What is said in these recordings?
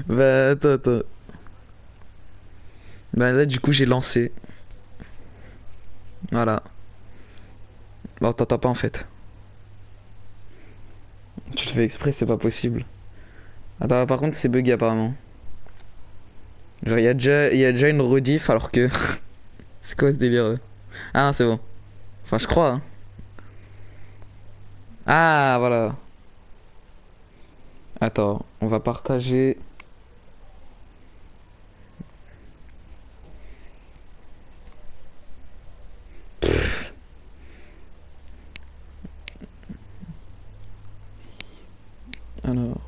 Bah attends, attends. Bah là du coup j'ai lancé. Voilà. Bon t'entends pas en fait. Tu le fais exprès, c'est pas possible. Attends, par contre c'est bugué apparemment. Genre y a déjà une rediff alors que... C'est quoi ce délire? Ah c'est bon. Enfin je crois, hein. Ah voilà. Attends, on va partager. Alors...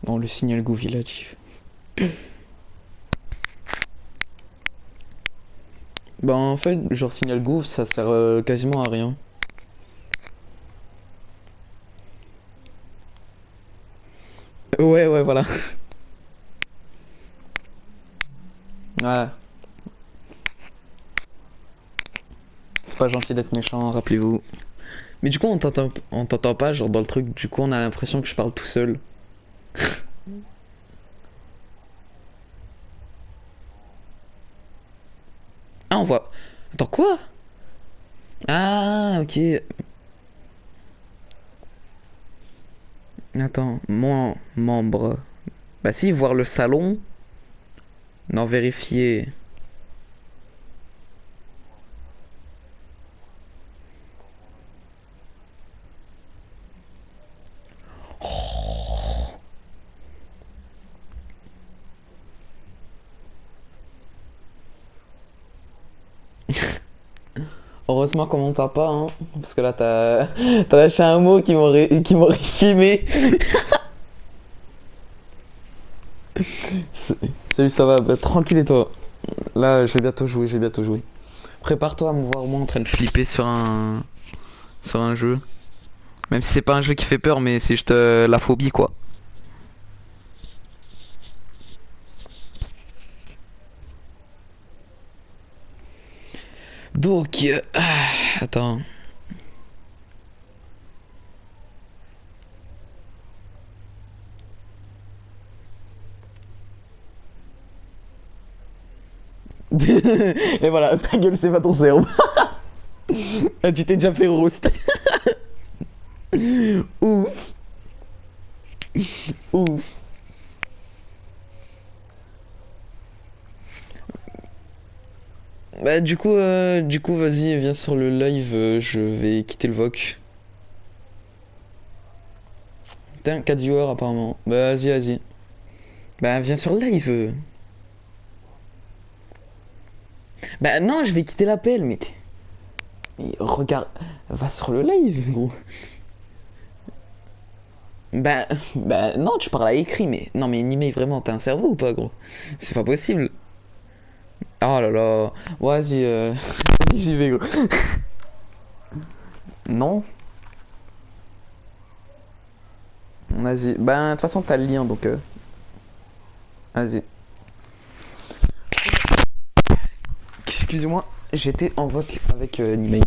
Non, le signal gouvilatif. Bah en fait, genre signal gouv, ça sert quasiment à rien. Ouais, ouais, voilà. Voilà. C'est pas gentil d'être méchant, rappelez-vous. Mais du coup, on t'entend pas, genre dans le truc, du coup, on a l'impression que je parle tout seul. Ah, on voit. Attends, quoi? Ah, ok. Attends, mon membre. Bah si, voir le salon. Non, vérifier. Heureusement qu'on m'entend pas, hein. Parce que là, t'as lâché un mot qui m'aurait fumé. Salut, ça va? Bah, tranquille et toi? Là, je vais bientôt jouer, je vais bientôt jouer. Prépare-toi à me voir moi en train de flipper sur un jeu. Même si c'est pas un jeu qui fait peur, mais c'est juste la phobie quoi. Donc, attends. Et voilà, ta gueule, c'est pas ton cerveau. Ah, tu t'es déjà fait roast. Ouf, ouf. Bah, du coup, vas-y, viens sur le live. Je vais quitter le VOC. Putain, 4 viewers apparemment. Bah, vas-y, vas-y. Bah, viens sur le live. Bah, non, je vais quitter l'appel, mais regarde, va sur le live, gros. Bah, bah, non, tu parles à écrit, mais non, mais une email vraiment, t'as un cerveau ou pas, gros? C'est pas possible. Oh là là, vas-y, vas-y, j'y vais, gros. Non, vas-y. Bah, de toute façon, t'as le lien, donc vas-y. Excusez-moi, j'étais en voc avec une email.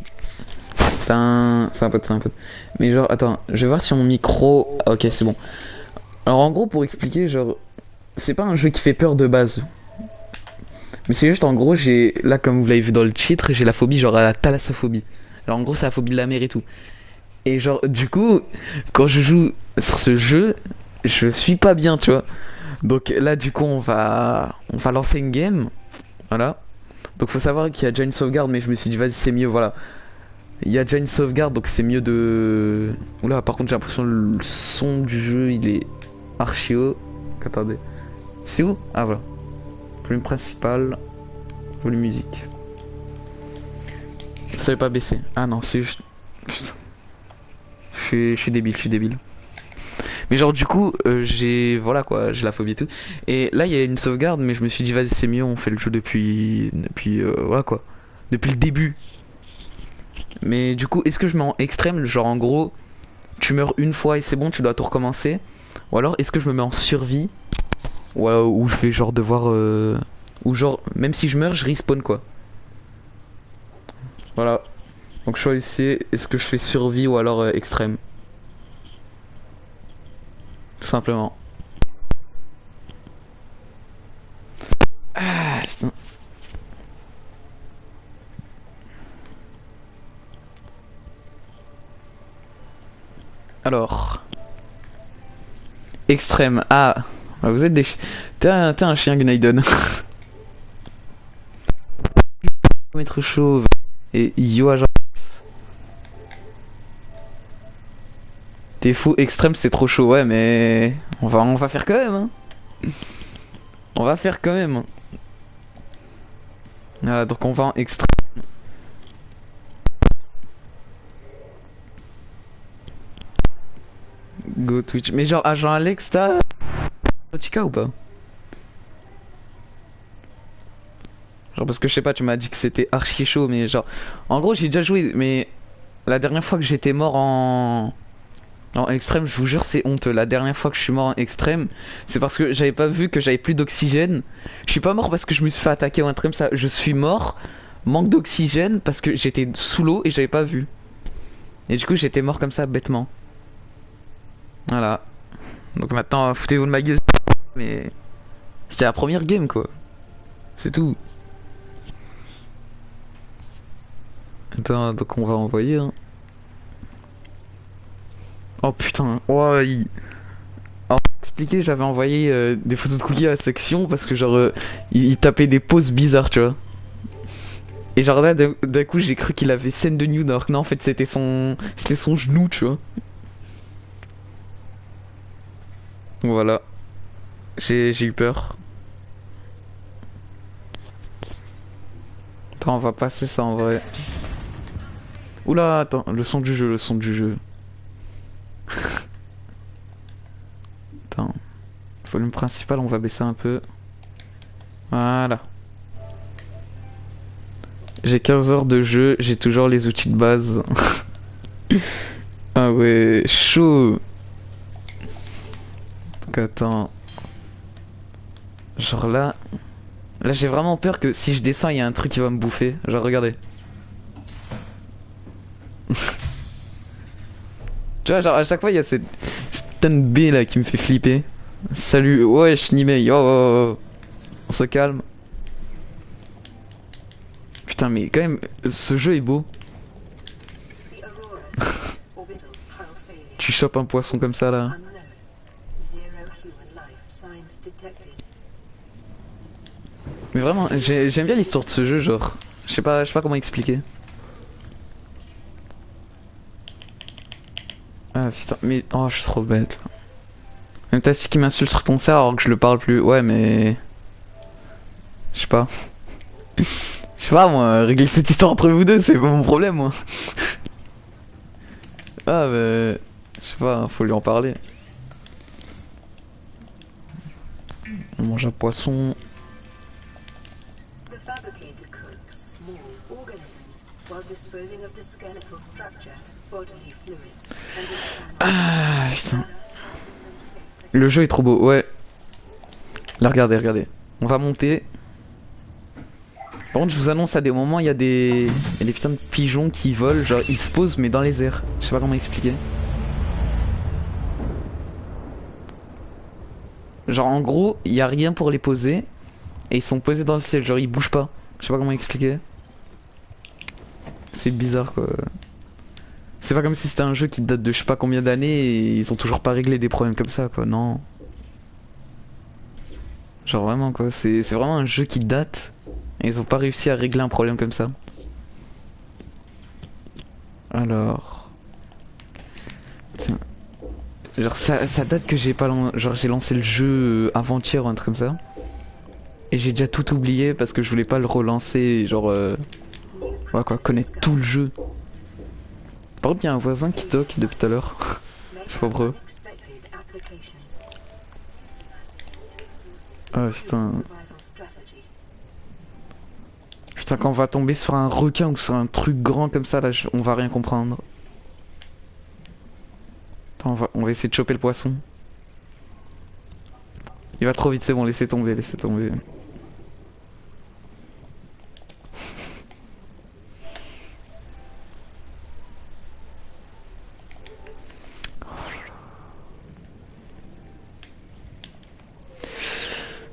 C'est un pote, c'est un pote. Mais genre, attends, je vais voir si mon micro. Ah, ok, c'est bon. Alors, en gros, pour expliquer, genre, c'est pas un jeu qui fait peur de base. Mais c'est juste en gros, j'ai là comme vous l'avez vu dans le titre, j'ai la phobie genre à la thalassophobie. Alors en gros, c'est la phobie de la mer et tout. Et genre du coup, quand je joue sur ce jeu, je suis pas bien, tu vois. Donc là du coup, on va lancer une game, voilà. Donc faut savoir qu'il y a déjà une sauvegarde, mais je me suis dit vas-y, c'est mieux, voilà. Il y a déjà une sauvegarde, donc c'est mieux de. Oula, par contre, j'ai l'impression que le son du jeu, il est archi haut. Attendez. C'est où? Ah voilà. Volume principal, volume musique. Ça veut pas baisser. Ah non, c'est juste. Putain. Je suis débile, je suis débile. Mais genre du coup, j'ai voilà quoi, j'ai la phobie et tout. Et là il y a une sauvegarde, mais je me suis dit vas-y c'est mieux, on fait le jeu depuis voilà quoi, depuis le début. Mais du coup, est-ce que je mets en extrême, genre en gros, tu meurs une fois et c'est bon, tu dois tout recommencer, ou alors est-ce que je me mets en survie, ou je vais genre devoir, ou genre même si je meurs, je respawn quoi. Voilà. Donc choisissez, est-ce que je fais survie ou alors extrême. simplement. Ah, putain. Alors. Extrême. Ah. Ah, vous êtes des... T'es un chien, Gnaiden. Maître chauve. Et Yo agent. T'es fou, extrême c'est trop chaud, ouais mais... on va faire quand même, hein. On va faire quand même. Voilà, donc on va en extrême. Go Twitch. Mais genre, agent Alex, t'as... Nautica ou pas? Genre parce que je sais pas, tu m'as dit que c'était archi chaud, mais genre... En gros j'ai déjà joué, mais... La dernière fois que j'étais mort en extrême, je vous jure c'est honteux. La dernière fois que je suis mort en extrême, c'est parce que j'avais pas vu que j'avais plus d'oxygène. Je suis pas mort parce que je me suis fait attaquer ou un truc comme ça. Je suis mort, manque d'oxygène, parce que j'étais sous l'eau et j'avais pas vu. Et du coup j'étais mort comme ça bêtement. Voilà. Donc maintenant foutez-vous de ma gueule. Mais... C'était la première game quoi. C'est tout. Attends, donc on va envoyer hein. Oh putain, oh, alors, pour expliquer, j'avais envoyé des photos de cookies à la section parce que genre il tapait des poses bizarres, tu vois. Et genre là, d'un coup, j'ai cru qu'il avait scène de nude alors que non, en fait, c'était son genou, tu vois. Voilà, j'ai eu peur. Attends, on va passer ça en vrai. Oula, attends, le son du jeu, le son du jeu. Attends, volume principal, on va baisser un peu. Voilà. J'ai 15 heures de jeu, j'ai toujours les outils de base. Ah ouais, chaud. Donc attends. Genre là... Là j'ai vraiment peur que si je descends il y a un truc qui va me bouffer. Genre regardez. Tu vois genre à chaque fois il y a cette B là qui me fait flipper. Salut, wesh Nimei, oh, oh, oh. On se calme. Putain mais quand même ce jeu est beau. Tu chopes un poisson comme ça là. Mais vraiment j'aime bien l'histoire de ce jeu genre. Je sais pas comment expliquer. Ah putain mais oh je suis trop bête là. Même t'as qui m'insulte sur ton serveur alors que je le parle plus. Ouais mais... Je sais pas. Je sais pas moi, régler cette histoire entre vous deux c'est pas mon problème moi. Ah mais... Je sais pas, faut lui en parler. On mange un poisson. Ah putain. Le jeu est trop beau, ouais. Là regardez, regardez. On va monter. Par contre je vous annonce à des moments il y a des putains de pigeons qui volent, genre ils se posent mais dans les airs. Je sais pas comment expliquer. Genre en gros il y a rien pour les poser et ils sont posés dans le ciel, genre ils bougent pas. Je sais pas comment expliquer. C'est bizarre quoi. C'est pas comme si c'était un jeu qui date de je sais pas combien d'années et ils ont toujours pas réglé des problèmes comme ça quoi, non. Genre vraiment quoi, c'est vraiment un jeu qui date et ils ont pas réussi à régler un problème comme ça. Alors... Tiens. Genre ça date que j'ai pas... Genre j'ai lancé le jeu avant-hier ou un truc comme ça. Et j'ai déjà tout oublié parce que je voulais pas le relancer, genre... Ouais quoi, connaître tout le jeu. Par contre il y a un voisin qui toque depuis tout à l'heure. Je sais pas pourquoi. Ah putain. Putain quand on va tomber sur un requin ou sur un truc grand comme ça là, on va rien comprendre. Attends, on va essayer de choper le poisson. Il va trop vite, c'est bon, laissez tomber, laissez tomber.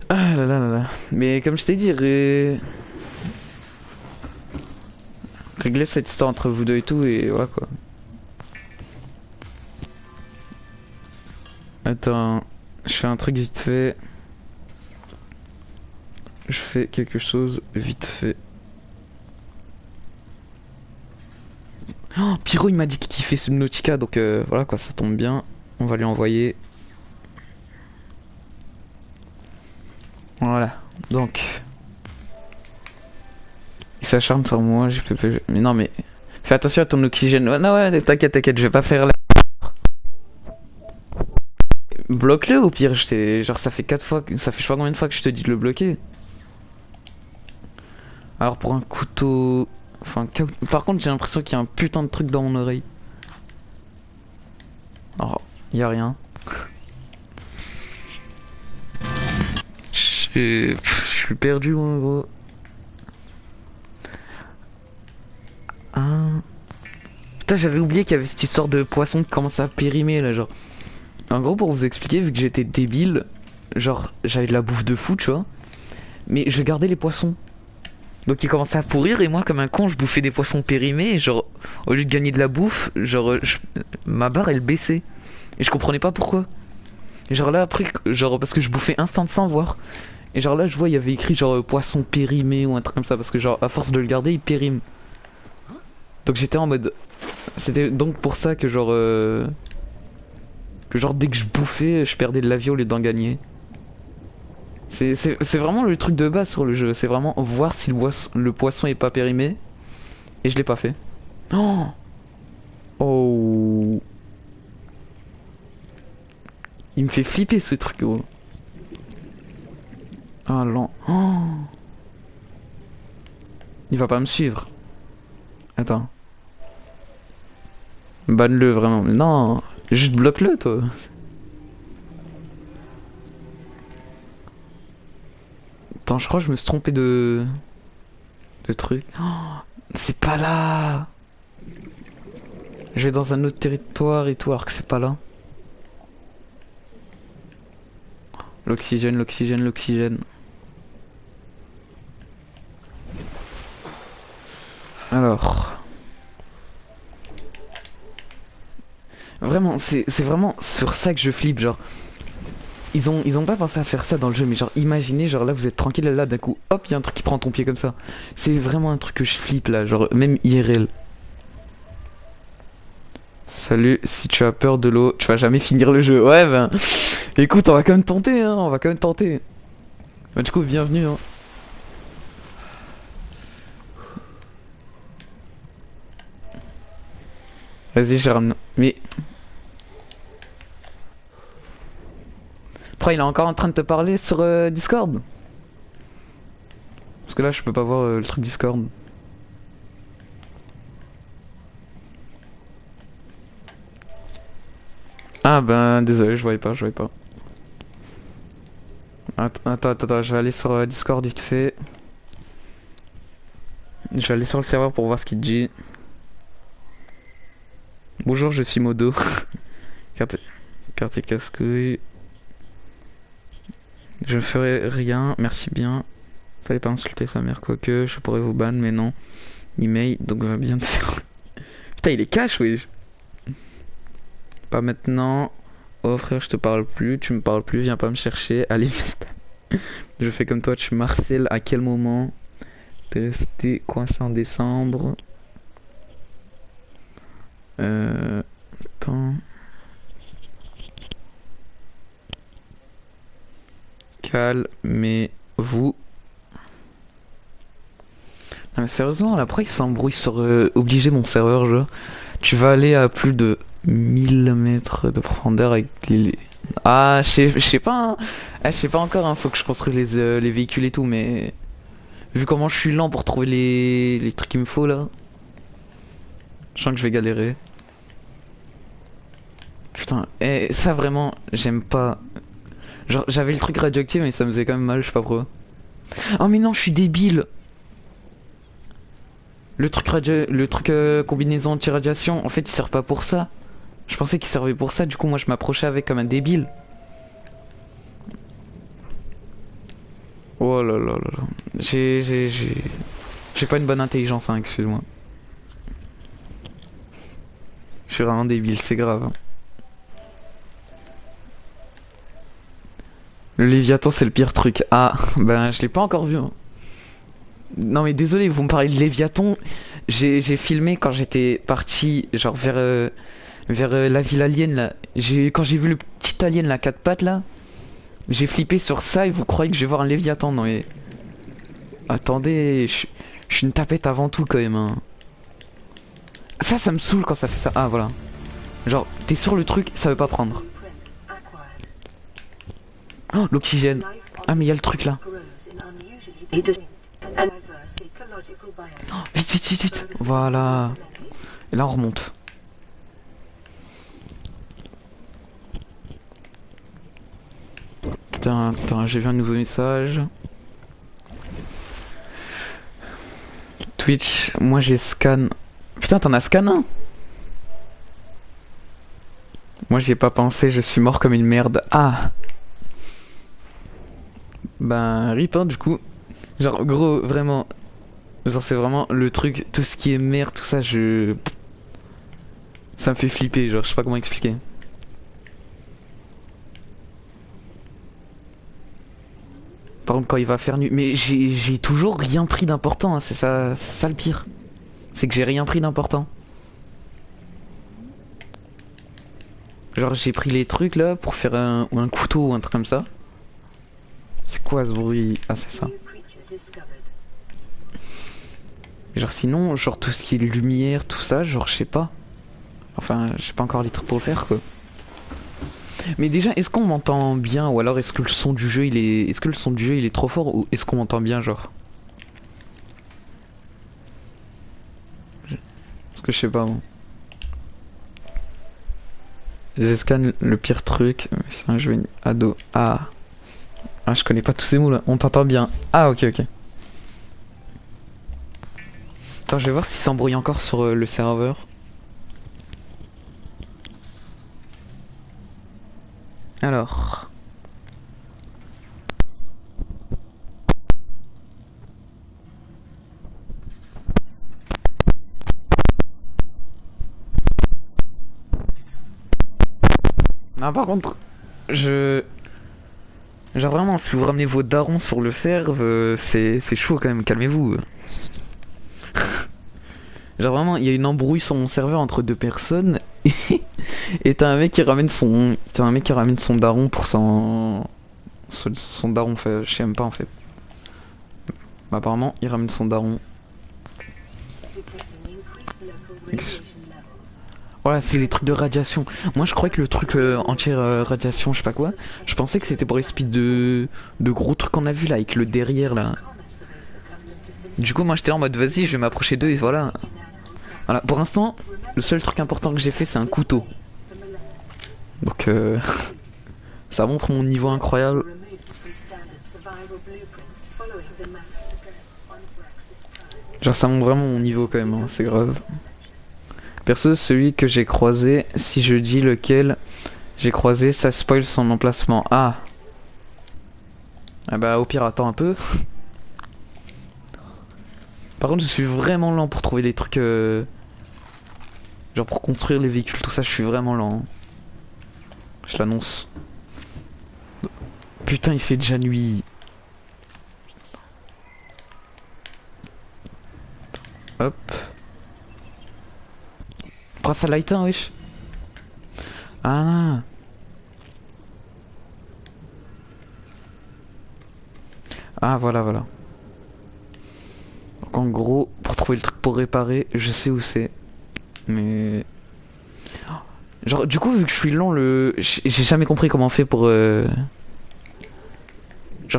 Ah là là là là. Mais comme je t'ai dit, régler cette histoire entre vous deux et tout, et voilà quoi. Attends, je fais un truc vite fait. Je fais quelque chose vite fait. Oh, Pyro il m'a dit qu'il fait Subnautica, donc voilà quoi, ça tombe bien. On va lui envoyer. Voilà, donc. Il s'acharne sur moi, j'ai fait. Mais non, mais. Fais attention à ton oxygène. Ouais, non, ouais, t'inquiète, t'inquiète, je vais pas faire la. Bloque-le au pire, genre ça fait 4 fois, ça fait je sais pas combien de fois que je te dis de le bloquer. Alors pour un couteau. Enfin, par contre, j'ai l'impression qu'il y a un putain de truc dans mon oreille. Alors, y a rien. Je suis perdu, moi, gros. Ah. Putain, j'avais oublié qu'il y avait cette histoire de poisson qui commence à périmer là, genre. En gros, pour vous expliquer, vu que j'étais débile, genre j'avais de la bouffe de fou, tu vois. Mais je gardais les poissons. Donc ils commençaient à pourrir et moi, comme un con, je bouffais des poissons périmés. Et genre, au lieu de gagner de la bouffe, genre, ma barre elle baissait. Et je comprenais pas pourquoi. Et genre là, après, genre, parce que je bouffais instant sans voir. Et genre là, je vois, il y avait écrit genre poisson périmé ou un truc comme ça. Parce que genre, à force de le garder, il périme. Donc j'étais en mode. C'était donc pour ça que genre. Que genre, dès que je bouffais, je perdais de la vie au lieu d'en gagner. C'est vraiment le truc de base sur le jeu. C'est vraiment voir si le poisson est pas périmé. Et je l'ai pas fait. Oh, oh. Il me fait flipper ce truc, gros. Ah, lent. Oh. Il va pas me suivre. Attends. Banne-le vraiment. Mais non, juste bloque-le, toi. Attends, je crois que je me suis trompé de truc. Oh, c'est pas là. Je vais dans un autre territoire et tout, alors que c'est pas là. L'oxygène, l'oxygène, l'oxygène. Alors. Vraiment, c'est vraiment sur ça que je flippe, genre. Ils ont pas pensé à faire ça dans le jeu, mais genre, imaginez, genre là, vous êtes tranquille, là, d'un coup, hop, il y a un truc qui prend ton pied comme ça. C'est vraiment un truc que je flippe, là, genre, même IRL. Salut, si tu as peur de l'eau, tu vas jamais finir le jeu. Ouais, ben, écoute, on va quand même tenter, hein, on va quand même tenter. Bah, du coup, bienvenue, hein. Vas-y, je ramène. Mais, pourquoi il est encore en train de te parler sur Discord? Parce que là, je peux pas voir le truc Discord. Ah ben désolé, je voyais pas, je voyais pas. Attends, je vais aller sur Discord vite fait. Je vais aller sur le serveur pour voir ce qu'il dit. Bonjour, je suis Modo. Carte, carte et casse-couille. Je ferai rien, merci bien. Fallait pas insulter sa mère, quoique je pourrais vous ban, mais non. Email, donc va bien te faire. Putain, il est cash, oui. Pas maintenant. Oh frère, je te parle plus, tu me parles plus, viens pas me chercher. Allez, je fais comme toi, tu Marcel, à quel moment t'es resté coincé en décembre? Attends. Calmez-vous. Non mais sérieusement, là, pourquoi il s'embrouille sur obliger mon serveur, genre? Tu vas aller à plus de 1000 mètres de profondeur avec les... Ah, je sais pas, hein. Ah, je sais pas encore, hein. Faut que je construise les véhicules et tout, mais... Vu comment je suis lent pour trouver les trucs qu'il me faut, là. Je sens que je vais galérer. Putain, et ça vraiment, j'aime pas. Genre, j'avais le truc radioactif, mais ça me faisait quand même mal, je sais pas pourquoi. Oh mais non, je suis débile. Le truc combinaison anti-radiation, en fait, il sert pas pour ça. Je pensais qu'il servait pour ça, du coup, moi, je m'approchais avec comme un débile. Oh là là là là. J'ai pas une bonne intelligence, hein, excuse-moi. Je suis vraiment débile, c'est grave, hein. Le Léviathan, c'est le pire truc. Ah, ben, je l'ai pas encore vu, hein. Non, mais désolé, vous me parlez de Léviathan. J'ai filmé quand j'étais parti, genre, vers la ville alien, là. Quand j'ai vu le petit alien, là, quatre pattes, là, j'ai flippé sur ça et vous croyez que je vais voir un Léviathan? Non, mais. Attendez, je suis une tapette avant tout, quand même, hein. Ça me saoule quand ça fait ça. Ah, voilà. Genre, t'es sur le truc, ça veut pas prendre. Oh, l'oxygène. Ah, mais il y a le truc là. Oh, vite, vite, vite, vite. Voilà. Et là, on remonte. Putain, putain, j'ai vu un nouveau message. Twitch, moi j'ai scan. Putain, t'en as scan un? Moi j'y ai pas pensé, je suis mort comme une merde. Ah. Ben, rip, hein, du coup. Genre, gros, vraiment. Genre, c'est vraiment le truc, tout ce qui est merde, tout ça, ça me fait flipper, genre, je sais pas comment expliquer. Par contre, quand il va faire nu. Mais j'ai toujours rien pris d'important, hein, c'est ça le pire. C'est que j'ai rien pris d'important. Genre, j'ai pris les trucs là pour faire un couteau ou un truc comme ça. C'est quoi ce bruit? Ah, c'est ça. Genre, sinon, genre, tout ce qui est lumière, tout ça, genre, je sais pas. Enfin, j'ai pas encore les trucs pour le faire, quoi. Mais déjà, est-ce qu'on m'entend bien ou alors est-ce que le son du jeu il est, est-ce que le son du jeu il est trop fort ou est-ce qu'on m'entend bien, genre? Parce que je sais pas, moi. Je scanne le pire truc. C'est un jeu ado. Ah. Ah, je connais pas tous ces mots là. On t'entend bien. Ah, ok, ok. Attends, je vais voir s'il s'embrouille encore sur le serveur. Alors. Non, par contre, je. Genre vraiment, si vous ramenez vos darons sur le serve, c'est chaud quand même, calmez-vous. Genre vraiment, il y a une embrouille sur mon serveur entre deux personnes et t'as un mec qui ramène son daron pour son daron, fait, je sais même pas en fait. Bah, apparemment, il ramène son daron. Voilà, c'est les trucs de radiation. Moi, je croyais que le truc anti-radiation, je sais pas quoi, je pensais que c'était pour les speeds de gros trucs qu'on a vu là, avec le derrière là. Du coup, moi j'étais en mode vas-y, je vais m'approcher d'eux et voilà. Voilà, pour l'instant, le seul truc important que j'ai fait, c'est un couteau. Donc, ça montre mon niveau incroyable. Genre, ça montre vraiment mon niveau quand même, hein, c'est grave. Perso, celui que j'ai croisé, si je dis lequel j'ai croisé, ça spoil son emplacement. Ah! Ah bah, au pire, attends un peu. Par contre, je suis vraiment lent pour trouver des trucs. Genre, pour construire les véhicules, tout ça, je suis vraiment lent, hein. Je l'annonce. Putain, il fait déjà nuit. Hop. Brasse à lighter, wesh. Ah. Ah, voilà, voilà. Donc en gros, pour trouver le truc pour réparer, je sais où c'est. Mais... Genre, du coup, vu que je suis lent, j'ai jamais compris comment on fait pour... Genre,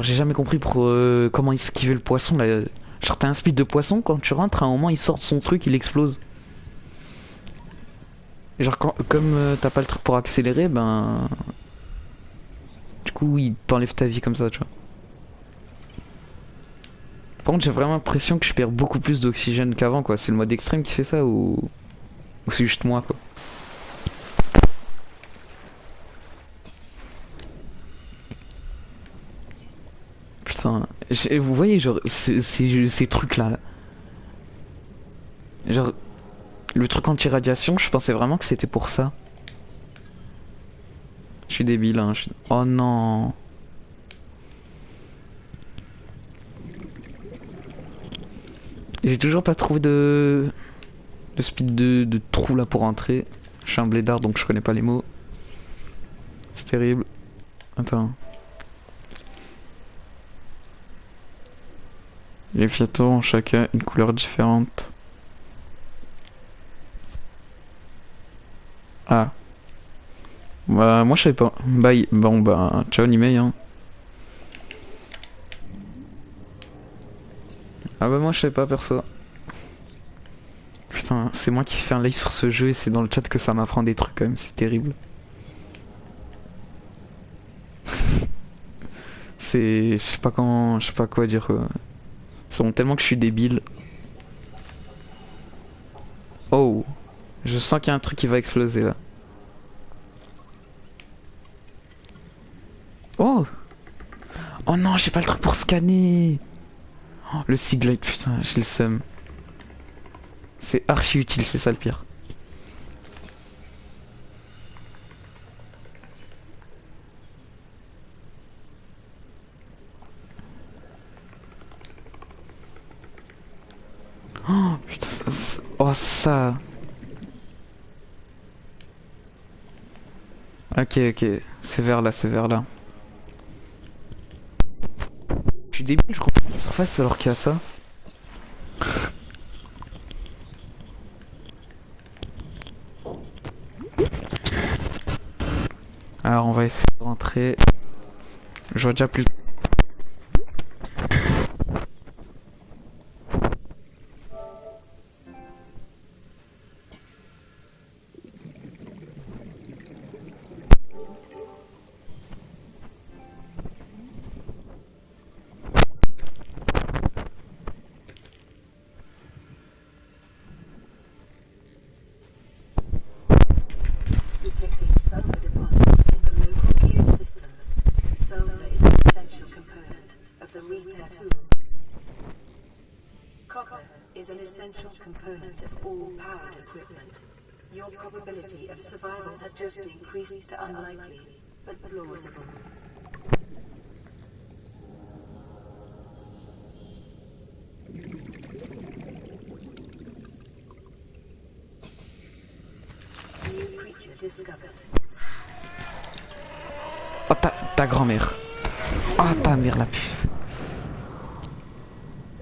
j'ai jamais compris pour comment esquiver le poisson, là. Genre, t'as un speed de poisson, quand tu rentres, à un moment, il sort de son truc, il explose. Et genre, comme t'as pas le truc pour accélérer, ben... Du coup, il t'enlève ta vie comme ça, tu vois. Par contre, j'ai vraiment l'impression que je perds beaucoup plus d'oxygène qu'avant, quoi. C'est le mode extrême qui fait ça ou c'est juste moi, quoi. Putain, Vous voyez, genre, ces trucs-là. Genre, le truc anti-radiation, je pensais vraiment que c'était pour ça. Je suis débile, hein. Oh non. J'ai toujours pas trouvé de speed de trou là pour entrer. Je suis un blédard donc je connais pas les mots. C'est terrible. Attends. Les piétons ont chacun une couleur différente. Ah. Bah, moi je savais pas. Bye. Bon, bah, ciao Nimei, hein. Ah bah, moi je savais pas perso. Putain, c'est moi qui fais un live sur ce jeu et c'est dans le chat que ça m'apprend des trucs quand même, c'est terrible. C'est. Je sais pas quand. Je sais pas quoi dire. C'est bon, tellement que je suis débile. Oh. Je sens qu'il y a un truc qui va exploser là. Oh. Oh non, j'ai pas le truc pour scanner. Oh, le Seaglide, putain, j'ai le seum. C'est archi utile, c'est ça le pire. Oh putain, oh ça. Ok, ok, c'est vers là, c'est vers là. Je suis débile, je comprends la surface alors qu'il y a ça. Alors on va essayer de rentrer. Je vois déjà plus. Detecting sulfur deposits in the local cave systems. Sulfur is an essential component of the repair tool. Copper is an essential component of all powered equipment. Your probability of survival has just increased to unlikely, but plausible. New creature discovered. Oh ta grand-mère. Ah ta mère la puce.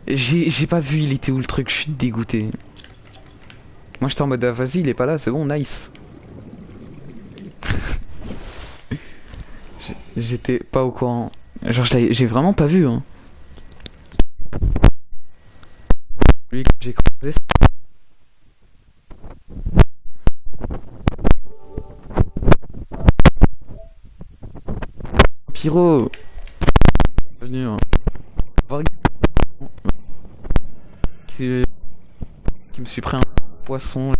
J'ai pas vu il était où le truc, je suis dégoûté. Moi j'étais en mode ah, vas-y il est pas là, c'est bon, nice. J'étais pas au courant. Genre j'ai vraiment pas vu hein. Lui que j'ai croisé. Pyro. Bienvenue hein. Voir qui me suis pris un poisson.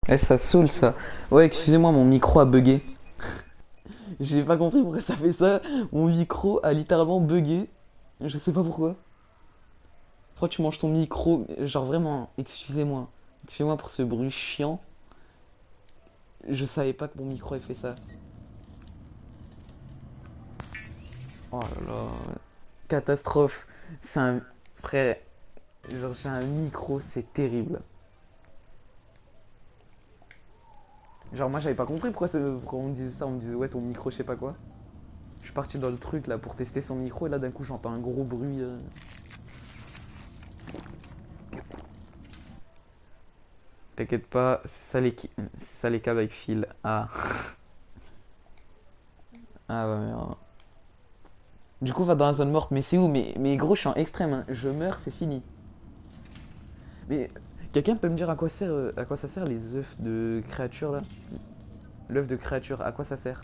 Eh ça saoule ça. Ouais excusez-moi mon micro a bugué. J'ai pas compris pourquoi ça fait ça. Mon micro a littéralement bugué. Je sais pas pourquoi. Pourquoi tu manges ton micro? Genre vraiment, excusez-moi. Excusez-moi pour ce bruit chiant. Je savais pas que mon micro ait fait ça. Oh là là. catastrophe. C'est un... Frère, genre j'ai un micro, c'est terrible. Genre moi j'avais pas compris pourquoi on me disait ça, on me disait ouais ton micro je sais pas quoi. Je suis parti dans le truc là pour tester son micro et là d'un coup j'entends un gros bruit. T'inquiète pas, c'est ça les câbles avec fil. Ah. Ah ouais merde. Du coup va dans la zone morte, mais c'est où mais gros je suis en extrême, hein. Je meurs, c'est fini. Mais quelqu'un peut me dire à quoi ça sert les œufs de créature là? L'œuf de créature, à quoi ça sert?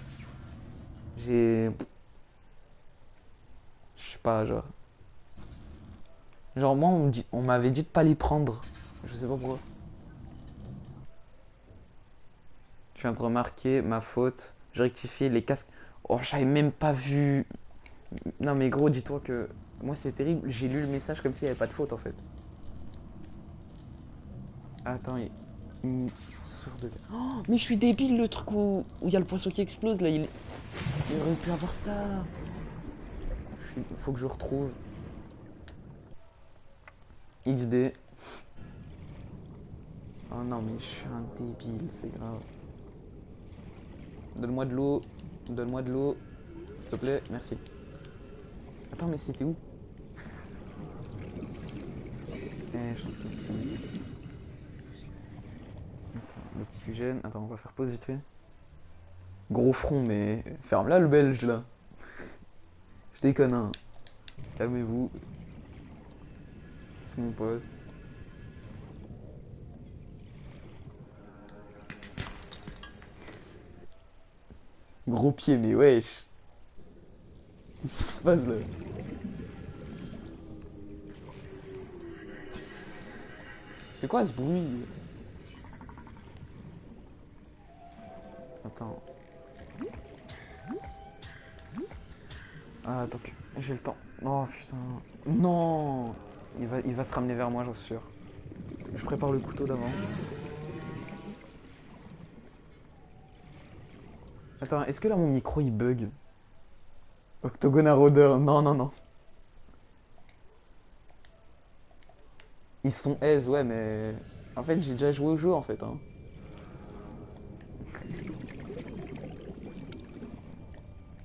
J'ai... Je sais pas, genre... Genre moi on m'avait dit de pas les prendre. Je sais pas pourquoi. Je viens de remarquer ma faute. Je rectifie les casques. Oh j'avais même pas vu. Non mais gros dis-toi que... Moi c'est terrible, j'ai lu le message comme s'il y avait pas de faute en fait. Attends, une source de... Oh, mais je suis débile le truc où il y a le poisson qui explose là, il aurait pu avoir ça. Faut que je retrouve. XD. Oh non mais je suis un débile, c'est grave. Donne-moi de l'eau. Donne-moi de l'eau. S'il te plaît, merci. Attends mais c'était où? L'oxygène. Attends, on va faire pause vite fait. Gros front mais... Ferme là le belge là. Je déconne hein. Calmez-vous. C'est mon pote. Gros pied mais wesh. Qu'est-ce qui se passe là? C'est quoi ce bruit? Attends. Ah, attends, j'ai le temps. Oh putain. Non! Il va se ramener vers moi, j'en suis sûr. Je prépare le couteau d'avant. Attends, est-ce que là mon micro il bug? Octogona rôdeur, non, non, non. Ils sont aise, ouais, mais. En fait, j'ai déjà joué au jeu en fait. Hein.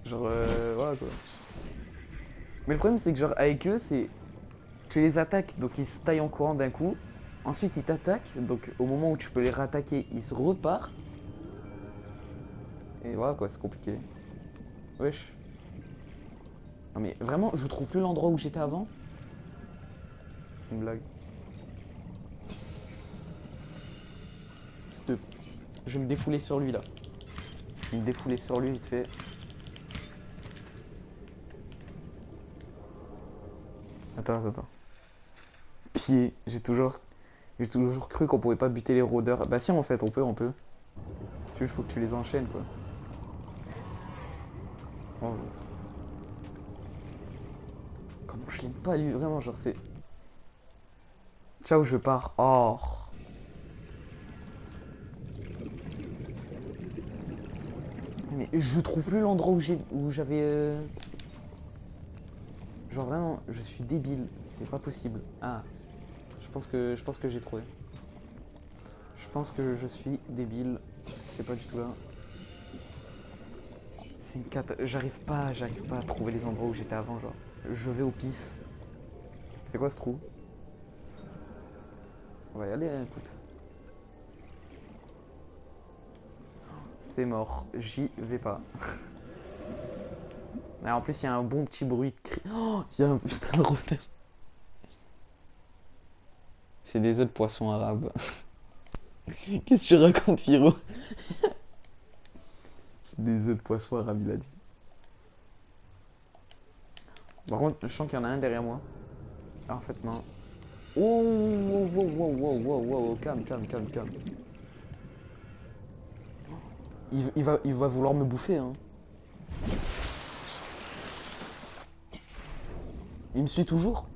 Genre, voilà quoi. Mais le problème, c'est que, genre, avec eux, c'est. Tu les attaques, donc ils se taillent en courant d'un coup. Ensuite, ils t'attaquent, donc au moment où tu peux les rattaquer, ils se repartent. Et voilà quoi, c'est compliqué. Wesh. Non mais vraiment, je trouve plus l'endroit où j'étais avant. C'est une blague. Je vais me défouler sur lui là. Je vais me défouler sur lui vite fait. Attends. Pied, j'ai toujours cru qu'on pouvait pas buter les rôdeurs. Bah si en fait, on peut. Tu veux, faut que tu les enchaînes quoi. Oh. Comment je l'aime pas lui, vraiment, genre c'est... Ciao, je pars. Oh. Mais je trouve plus l'endroit où j'avais... Genre vraiment, je suis débile. C'est pas possible. Ah. Je pense que j'ai trouvé. Je pense que je suis débile. Parce que c'est pas du tout là. C'est une cata... J'arrive pas à trouver les endroits où j'étais avant, genre. Je vais au pif. C'est quoi ce trou? On va y aller, hein, écoute. C'est mort. J'y vais pas. Ah, en plus, il y a un bon petit bruit de cri. Oh, il y a un putain de rotin. C'est des œufs de poisson arabe. Qu'est-ce que tu racontes, Firo? C'est des œufs de poisson arabe, il a dit. Par contre, je sens qu'il y en a un derrière moi. Ah, en fait, non. Oh, calme. Il va vouloir me bouffer, hein. Il me suit toujours?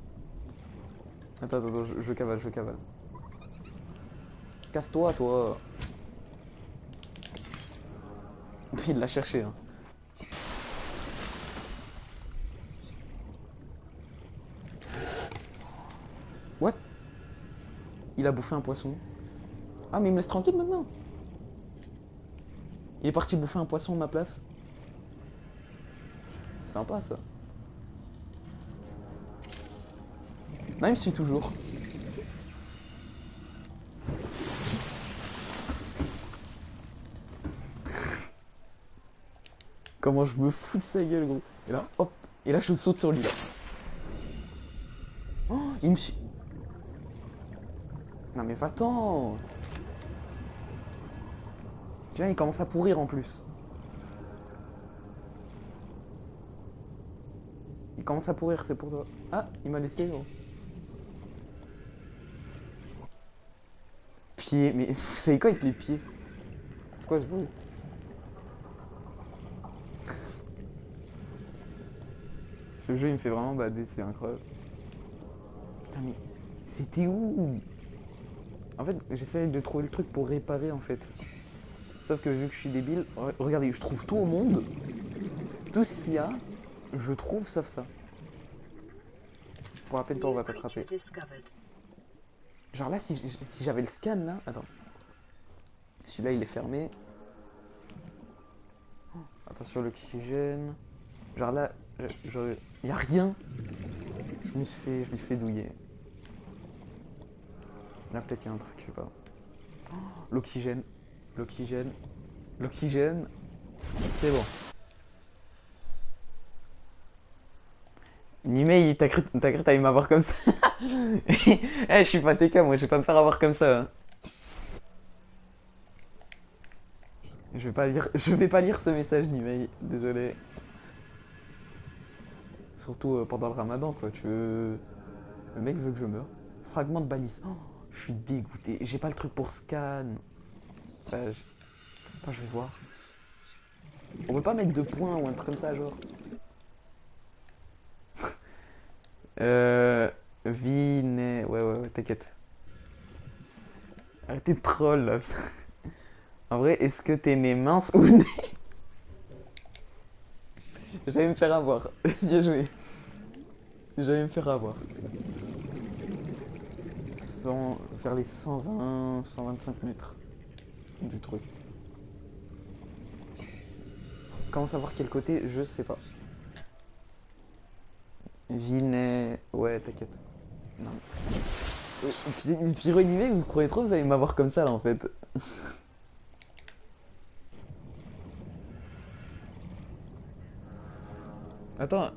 Attends, je cavale. Casse-toi, toi. Il l'a cherché, hein. What? Il a bouffé un poisson. Ah, mais il me laisse tranquille maintenant. Il est parti bouffer un poisson à ma place. Sympa ça. Non, il me suit toujours. Comment je me fous de sa gueule, gros. Et là, hop. Et là, je saute sur lui, là. Oh, il me suit. Non, mais va-t'en. Tiens, il commence à pourrir en plus. Il commence à pourrir, c'est pour toi. Ah, il m'a laissé, gros. Pieds, mais vous savez quoi avec les pieds? C'est quoi ce bruit? Ce jeu il me fait vraiment bader, c'est incroyable. Putain mais c'était où? En fait j'essaie de trouver le truc pour réparer en fait. Sauf que vu que je suis débile, regardez, je trouve tout au monde. Tout ce qu'il y a, je trouve sauf ça. Pour à peine temps on va t'attraper. Genre là si j'avais le scan là, attends. Celui-là il est fermé. Attention l'oxygène. Genre là, y a rien. Je me suis fait douiller. Là peut-être y a un truc, je sais pas. Oh, l'oxygène, l'oxygène, l'oxygène. C'est bon. Nimei, t'as cru t'allais m'avoir comme ça? Eh, je suis pas TK, moi je vais pas me faire avoir comme ça. Hein. Je vais pas lire ce message, Nimei. Désolé. Surtout pendant le ramadan, quoi. Tu veux... Le mec veut que je meure. Fragment de balise. Oh, je suis dégoûté. J'ai pas le truc pour scan. Attends, je vais voir. On peut pas mettre de points ou un truc comme ça, genre. Ouais, ouais, t'inquiète. Arrêtez de troll, là. En vrai, est-ce que t'es né mince ou né? J'allais me faire avoir. Bien joué. J'allais me faire avoir. Vers les 120, 125 mètres du truc. Comment savoir quel côté? Je sais pas. Vinet... Ouais, t'inquiète. Non. Pyro animé, vous croyez trop que vous allez m'avoir comme ça là en fait. Attends.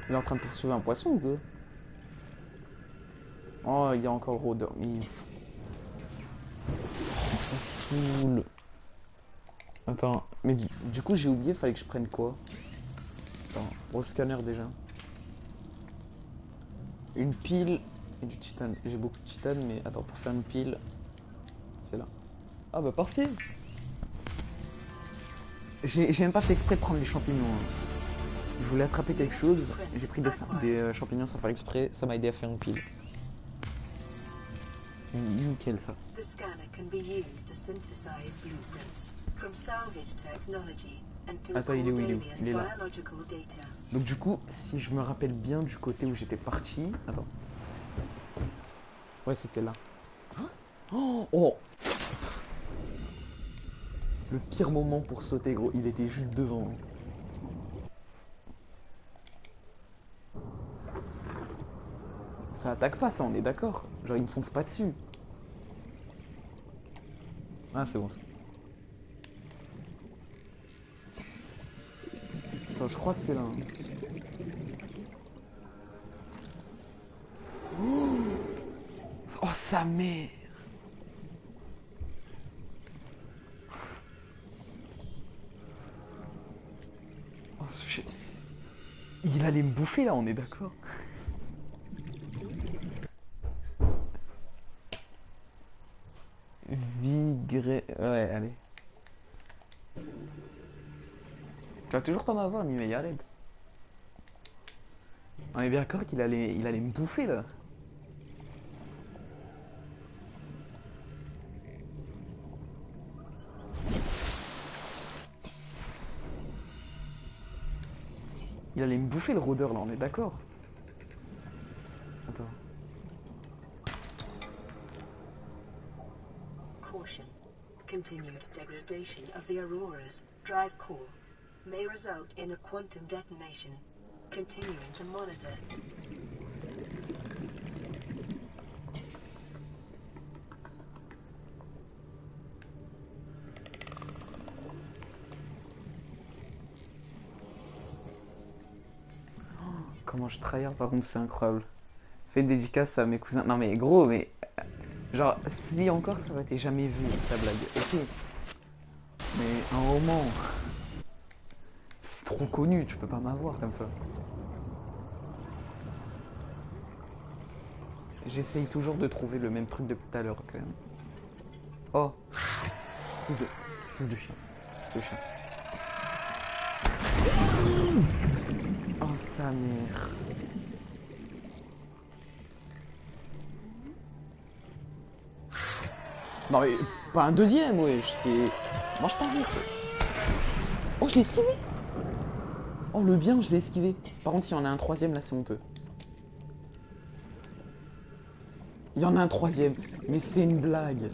Il est en train de poursuivre un poisson ou quoi? Oh, il y a encore le rôdeur. Ça saoule. Attends, mais du coup j'ai oublié, fallait que je prenne quoi? Attends, pour le scanner déjà. Une pile et du titane. J'ai beaucoup de titane, mais attends, pour faire une pile, c'est là. Ah bah parfait. J'ai même pas fait exprès de prendre les champignons. Hein. Je voulais attraper quelque chose, j'ai pris des champignons sans faire exprès, ça m'a aidé à faire une pile. Nickel ça. Attends, il est où? Il est là. Donc du coup, si je me rappelle bien du côté où j'étais parti... Attends. Ouais, c'était là. Oh, oh. Le pire moment pour sauter, gros. Il était juste devant. Ça attaque pas, ça, on est d'accord. Genre, il me fonce pas dessus. Ah, c'est bon. Attends, je crois que c'est là. Oh, sa mère. Oh, shit. Il allait me bouffer, là, on est d'accord. Ouais, allez. Tu vas toujours pas m'avoir, mais arrête. On est bien d'accord qu'il allait me bouffer là. Il allait me bouffer le rôdeur là, on est d'accord. continued degradation of the Aurora's drive core may result in a quantum detonation. Continuing to monitor. Comment je trahis, par contre, c'est incroyable. Fais une dédicace à mes cousins. Non, mais gros, mais. Genre, si encore ça aurait été jamais vu, ta blague. Ok. Mais un roman. C'est trop connu, tu peux pas m'avoir comme ça. J'essaye toujours de trouver le même truc depuis tout à l'heure, quand même. Oh. Fils de chien. Fils de chien. Oh, sa mère. Non mais, pas un deuxième, wesh, c'est... Mange pas vite. Oh, je l'ai esquivé. Oh, le bien, je l'ai esquivé. Par contre, s'il y en a un troisième, là, c'est honteux. Il y en a un troisième, mais c'est une blague.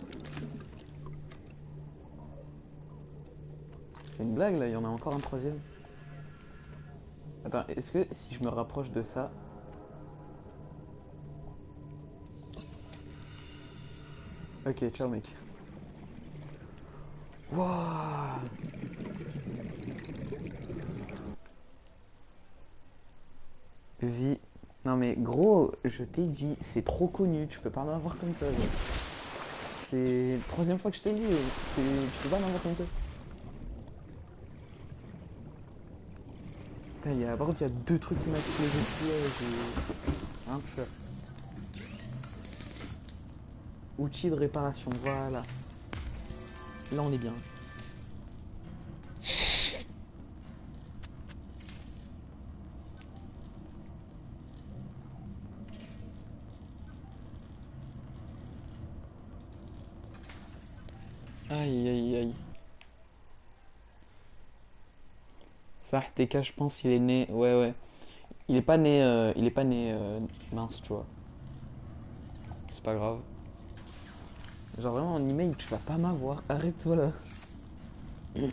C'est une blague, là, il y en a encore un troisième. Attends, est-ce que si je me rapproche de ça... Ok, ciao mec. Wouah. Vie. Non mais gros, je t'ai dit, c'est trop connu, tu peux pas m'avoir comme ça. Genre. C'est la troisième fois que je t'ai dit, tu peux pas m'avoir comme ça. Putain, par contre, il y a deux trucs qui m'attirent les yeux, j'ai rien que faire. Outil de réparation, voilà. Là, on est bien. Aïe, aïe, aïe. Ça, TK, je pense, il est né... Ouais, ouais. Il est pas né... mince, tu vois. C'est pas grave. Genre vraiment en email, tu vas pas m'avoir. Arrête-toi là. Tu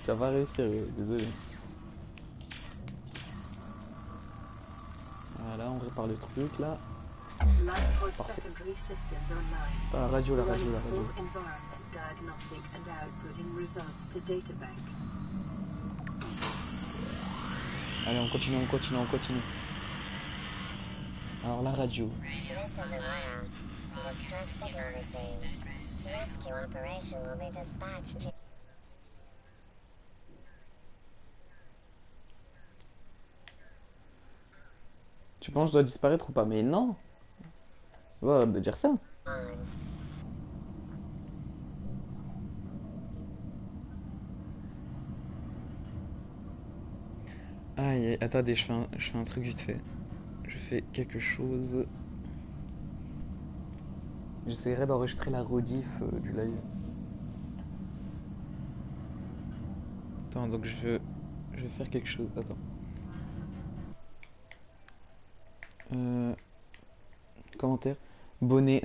vas pas réussir, désolé. Voilà, on répare le truc là. Ah, radio, la radio, la radio. Allez, on continue, on continue, on continue. Alors la radio. Distress signal received. Rescue operation will be dispatched to... Tu penses que je dois disparaître ou pas? Mais non. Arrête de dire ça. Aïe, attendez, je fais un truc vite fait. Je fais quelque chose. J'essaierai d'enregistrer la rediff du live. Attends, donc je vais faire quelque chose. Attends. Commentaire. Bonnet.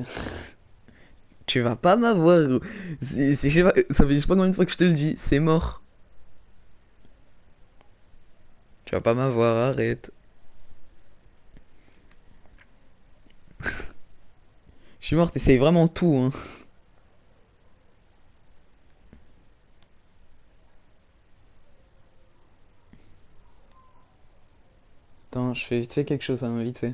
Tu vas pas m'avoir. Je sais pas, ça fait je sais pas combien de fois que je te le dis. C'est mort. Tu vas pas m'avoir, arrête. Je suis mort, t'essayes vraiment tout, hein. Attends, je fais vite fait quelque chose, hein, vite fait.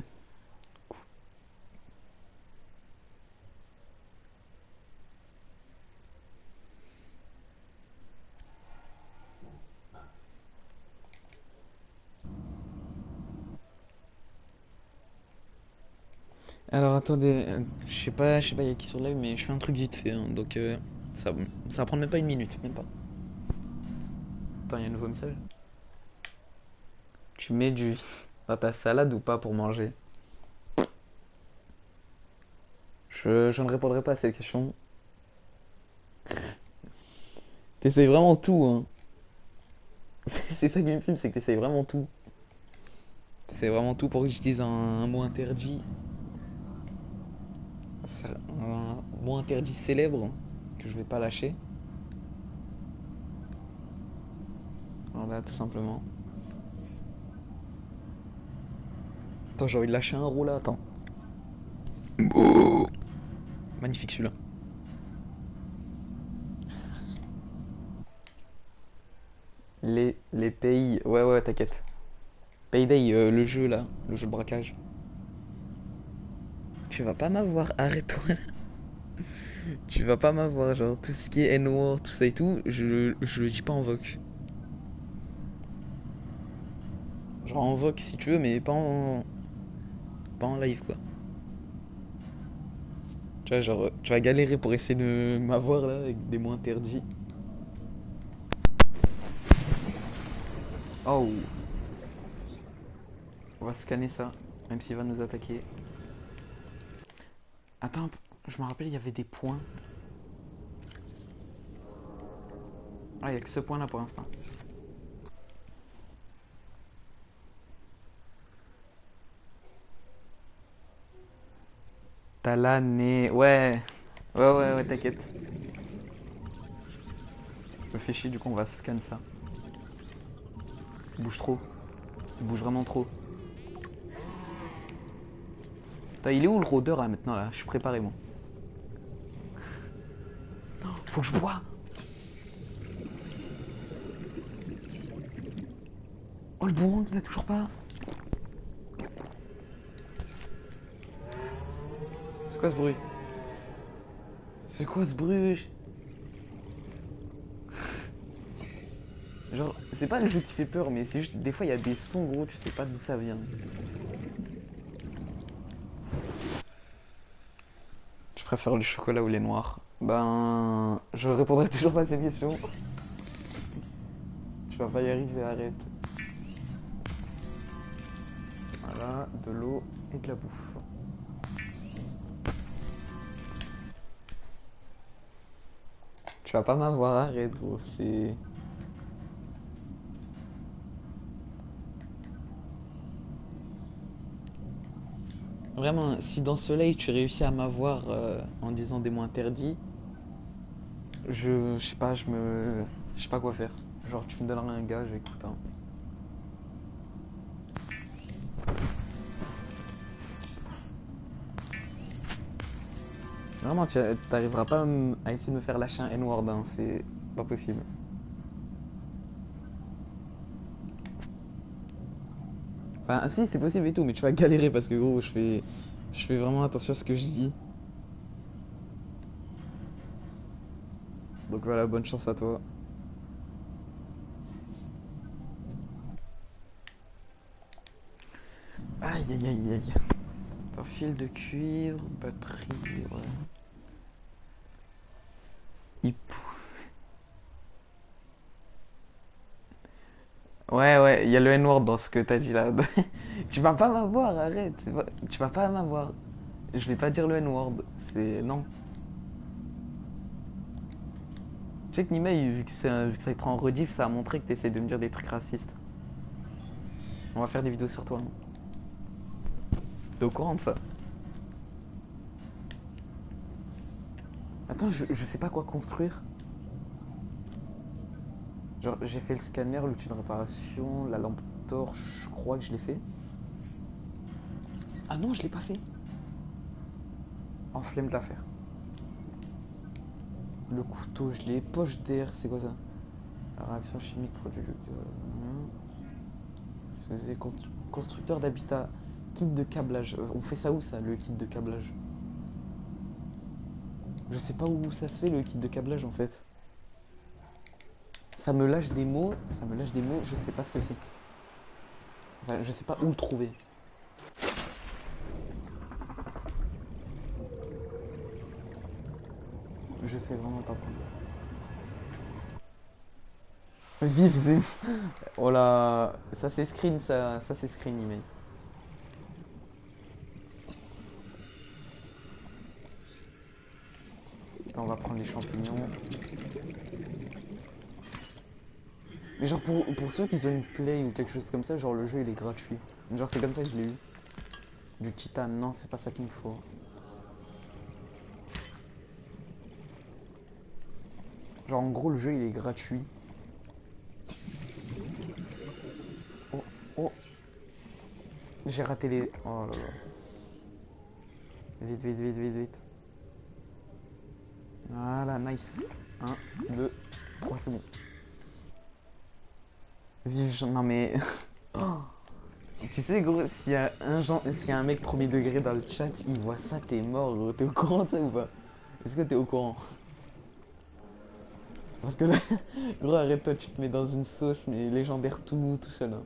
Alors attendez, je sais pas, il y a qui sur le live, mais je fais un truc vite fait, hein, donc ça, ça va prendre même pas une minute, même pas. Attends, il y a un nouveau message. Tu mets du dans ta salade ou pas pour manger? Je ne répondrai pas à cette question. T'essayes vraiment tout, hein. C'est ça qui me filme, c'est que t'essayes vraiment tout. T'essayes vraiment tout pour que j'utilise un mot interdit. Un mot interdit célèbre que je vais pas lâcher. Voilà, tout simplement. Attends, j'ai envie de lâcher un roux là, attends. Magnifique celui-là. Les pays. Ouais, ouais, t'inquiète. Payday, le jeu là, le jeu de braquage. Tu vas pas m'avoir, arrête-toi. Tu vas pas m'avoir, genre tout ce qui est N-word, tout ça et tout, je le dis pas en voc. Genre en voc si tu veux, mais pas en live quoi. Tu vois, genre, tu vas galérer pour essayer de m'avoir là avec des mots interdits. Oh, on va scanner ça, même s'il va nous attaquer. Attends, je me rappelle, il y avait des points. Ah, il y a que ce point là pour l'instant. T'as l'année. Ouais. Ouais, t'inquiète. Je me fais chier, du coup, on va scanner ça. Il bouge trop. Il bouge vraiment trop. Putain, il est où le rôdeur là maintenant là? Je suis préparé moi. Faut que je bois. Oh le bon, il a toujours pas. C'est quoi ce bruit? C'est quoi ce bruit? Genre, c'est pas le jeu qui fait peur, mais c'est juste des fois il y a des sons gros, tu sais pas d'où ça vient. Je préfère le chocolat ou les noirs. Ben, je répondrai toujours pas à cette question. Tu vas pas y arriver, arrête. Voilà, de l'eau et de la bouffe. Tu vas pas m'avoir, arrête gros, c'est... Vraiment, si dans Soleil tu réussis à m'avoir en disant des mots interdits, je sais pas, je sais pas quoi faire. Genre tu me donneras un gage, écoute hein. Vraiment, tu t'arriveras pas à essayer de me faire lâcher un N-word, hein, c'est pas possible. Enfin, si, c'est possible et tout, mais tu vas galérer parce que gros, je fais vraiment attention à ce que je dis. Donc voilà, bonne chance à toi. Aïe aïe aïe aïe. Attends, fil de cuivre, batterie, ouais. Hip. Ouais, il y a le N-word dans ce que t'as dit là. Tu vas pas m'avoir, arrête. Tu vas pas m'avoir. Je vais pas dire le N-word. C'est. Non. Tu sais que Nimei, vu que ça être en rediff, ça a montré que t'essayes de me dire des trucs racistes. On va faire des vidéos sur toi. T'es au courant de ça? Attends, je sais pas quoi construire. Genre, j'ai fait le scanner, l'outil de réparation, la lampe torche, je crois que je l'ai fait. Ah non, je l'ai pas fait. En flemme de la faire. Le couteau, je l'ai. Poche d'air, c'est quoi ça? Réaction chimique, produit. Je faisais constructeur d'habitat. Kit de câblage. On fait ça où ça, le kit de câblage? Je sais pas où ça se fait le kit de câblage en fait. Ça me lâche des mots, je sais pas ce que c'est. Enfin, je sais pas où le trouver. Je sais vraiment pas quoi. Vive Zim. Oh là, ça c'est screen, ça c'est screen email. Attends, on va prendre les champignons. Mais genre pour ceux qui ont une play ou quelque chose comme ça, genre le jeu il est gratuit. Genre c'est comme ça que je l'ai eu. Du titane, non c'est pas ça qu'il me faut. Genre en gros le jeu il est gratuit. Oh, j'ai raté les... Oh là là. Vite, vite, vite, vite, vite. Voilà, nice. 1, 2, 3, c'est bon. Non mais... Oh. Tu sais gros, s'il y a un mec premier degré dans le chat, il voit ça, t'es mort gros. T'es au courant de ça ou pas? Est-ce que t'es au courant? Parce que là, gros, arrête-toi, tu te mets dans une sauce, mais légendaire tout seul. Hein.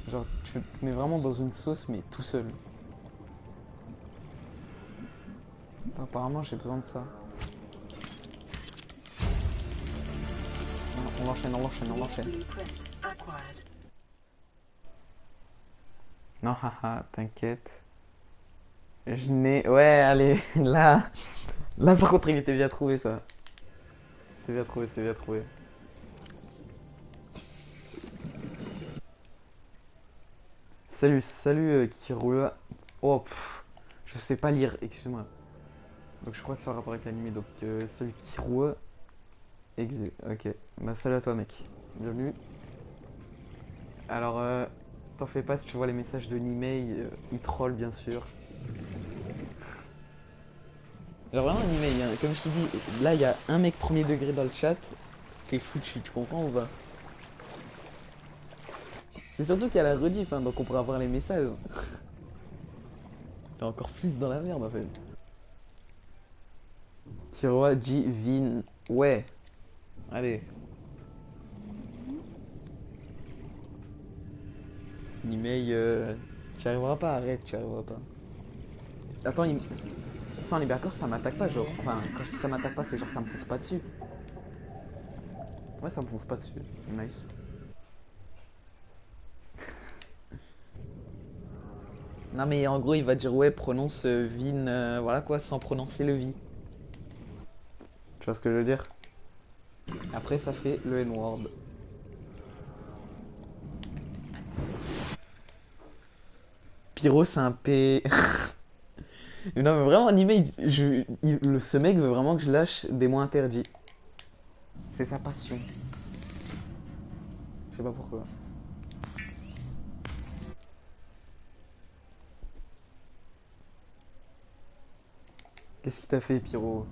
Genre, tu te mets vraiment dans une sauce, mais tout seul. Attends, apparemment, j'ai besoin de ça. On l'enchaîne, on l'enchaîne, on l'enchaîne. Blueprint acquired. Non, haha, t'inquiète. Je n'ai... Ouais, allez, là... Là, par contre, il était bien trouvé, ça. C'était bien trouvé, c'était bien trouvé. Salut, salut, Kirua. Oh, pff, je sais pas lire, excuse-moi. Donc, je crois que ça a rapport avec l'anime. Donc, salut, Kirua. Exe, ok. Bah, salut à toi, mec. Bienvenue. Alors, t'en fais pas si tu vois les messages de Nimei, il troll, bien sûr. Alors vraiment Nimei, hein, comme je te dis, là il y a un mec premier degré dans le chat, t'es foutu, tu comprends ou pas? C'est surtout qu'il y a la rediff, hein, donc on pourra voir les messages. T'es encore plus dans la merde en fait. Kiroa dit Vin. Ouais. Allez. Nimei, tu arriveras pas, arrête, tu arriveras pas. Attends, sans les d'accord, ça m'attaque pas, genre. Enfin, quand je dis ça m'attaque pas, c'est genre ça me fonce pas dessus. Ouais, ça me fonce pas dessus. Nice. Non mais en gros il va dire ouais prononce Vin voilà quoi sans prononcer le vi. Tu vois ce que je veux dire? Après ça fait le N-word. Pyro c'est un P. Non mais vraiment animé, ce mec veut vraiment que je lâche des mots interdits. C'est sa passion. Je sais pas pourquoi. Qu'est-ce qu'il t'a fait Pyro?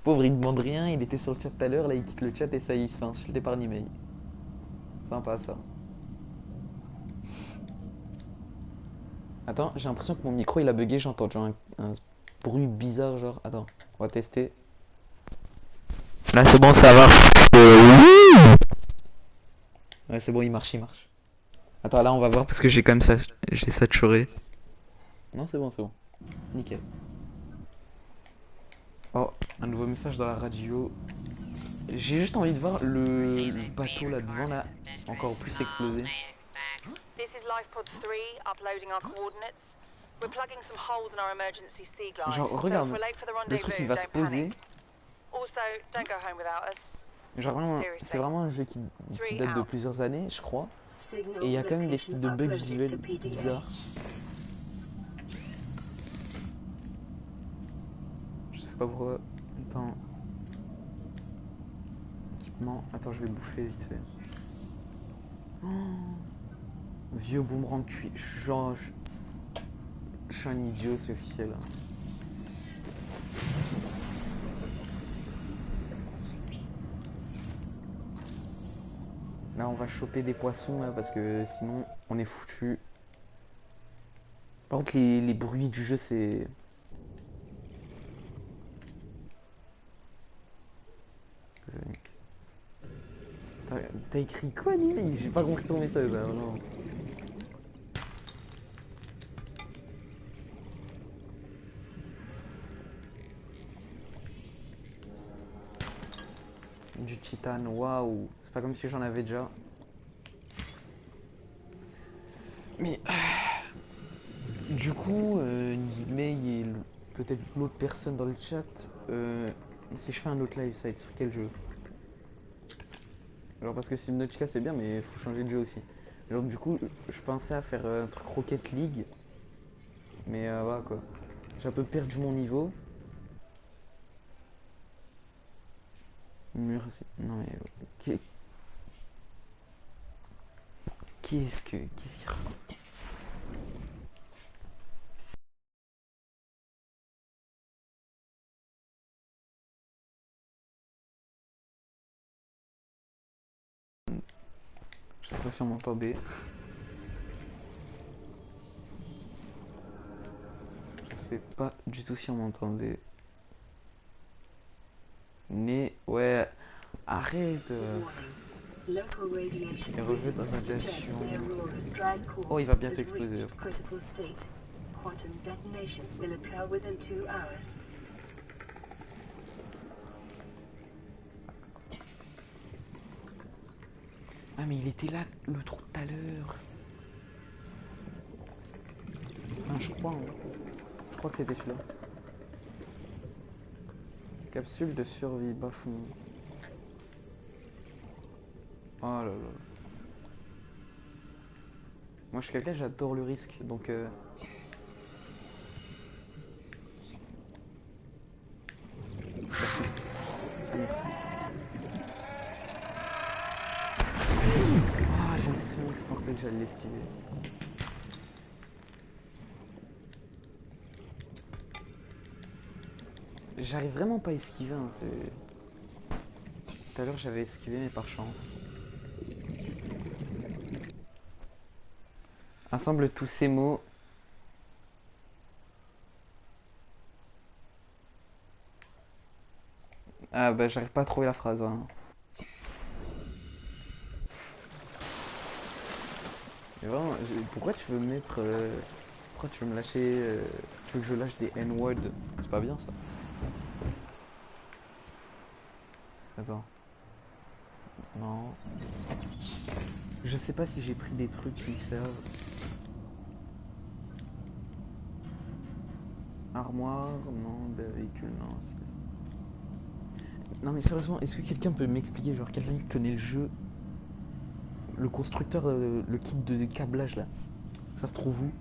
Pauvre il demande rien, il était sur le chat tout à l'heure, là il quitte le chat et ça il se fait insulter par Nimei. Sympa ça. Attends, j'ai l'impression que mon micro il a bugué, j'ai entendu un bruit bizarre genre. Attends, on va tester. Là c'est bon ça marche. Ouais c'est bon il marche, il marche. Attends là on va voir parce que j'ai quand même ça. J'ai saturé. Non c'est bon c'est bon. Nickel. Oh, un nouveau message dans la radio. J'ai juste envie de voir le bateau là devant là encore plus exploser. This is LifePod 3 uploading our coordinates. We're plugging some holes in our emergency sea glide. Genre regarde, So if we're late for the le truc il va se don't poser. panic. Also, don't go home without us. Genre vraiment, c'est vraiment un jeu qui date de plusieurs années je crois. Et il y a quand même des de bugs visuels bizarres. Je sais pas pourquoi. Attends. Équipement. Attends, je vais bouffer vite fait. Oh. Vieux boomerang cuit. Genre, je suis un idiot, c'est officiel. Là, on va choper des poissons là, parce que sinon, on est foutu. Par contre, les bruits du jeu, c'est... T'as écrit quoi, Nili? J'ai pas compris ton message là, non. Du titane, waouh. C'est pas comme si j'en avais déjà. Mais... du coup, Nimei et peut-être l'autre personne dans le chat, si je fais un autre live, ça va être sur quel jeu? Genre parce que Subnautica c'est bien mais il faut changer de jeu aussi. Genre du coup je pensais à faire un truc Rocket League. Mais voilà quoi. J'ai un peu perdu mon niveau. Mur, non mais... Qu'est-ce qu'il raconte? Je sais pas si on m'entendait. Je sais pas du tout si on m'entendait. Mais ouais, arrête. Local radiation Les rejets de readings suggest radiation. the Aurora's drive core Oh, il va bientôt has exploser. reached critical state. Quantum detonation will occur within 2 hours. Ah mais il était là le trou tout à l'heure. Enfin je crois. Hein. Je crois que c'était celui-là. Capsule de survie bas-fond. Oh là là. Moi je suis quelqu'un, j'adore le risque, donc ah je pensais que j'allais l'esquiver. J'arrive vraiment pas à esquiver, hein, c'est... Tout à l'heure j'avais esquivé mais par chance. Assemble tous ces mots. Ah bah j'arrive pas à trouver la phrase. Hein. Mais vraiment, pourquoi tu veux me mettre... pourquoi tu veux me lâcher... tu veux que je lâche des N-words? C'est pas bien ça. Attends. Non. Je sais pas si j'ai pris des trucs qui me servent. Armoire, non, véhicule, non. Non mais sérieusement, est-ce que quelqu'un peut m'expliquer, genre quelqu'un qui connaît le jeu, le constructeur, le kit de câblage là, ça se trouve où?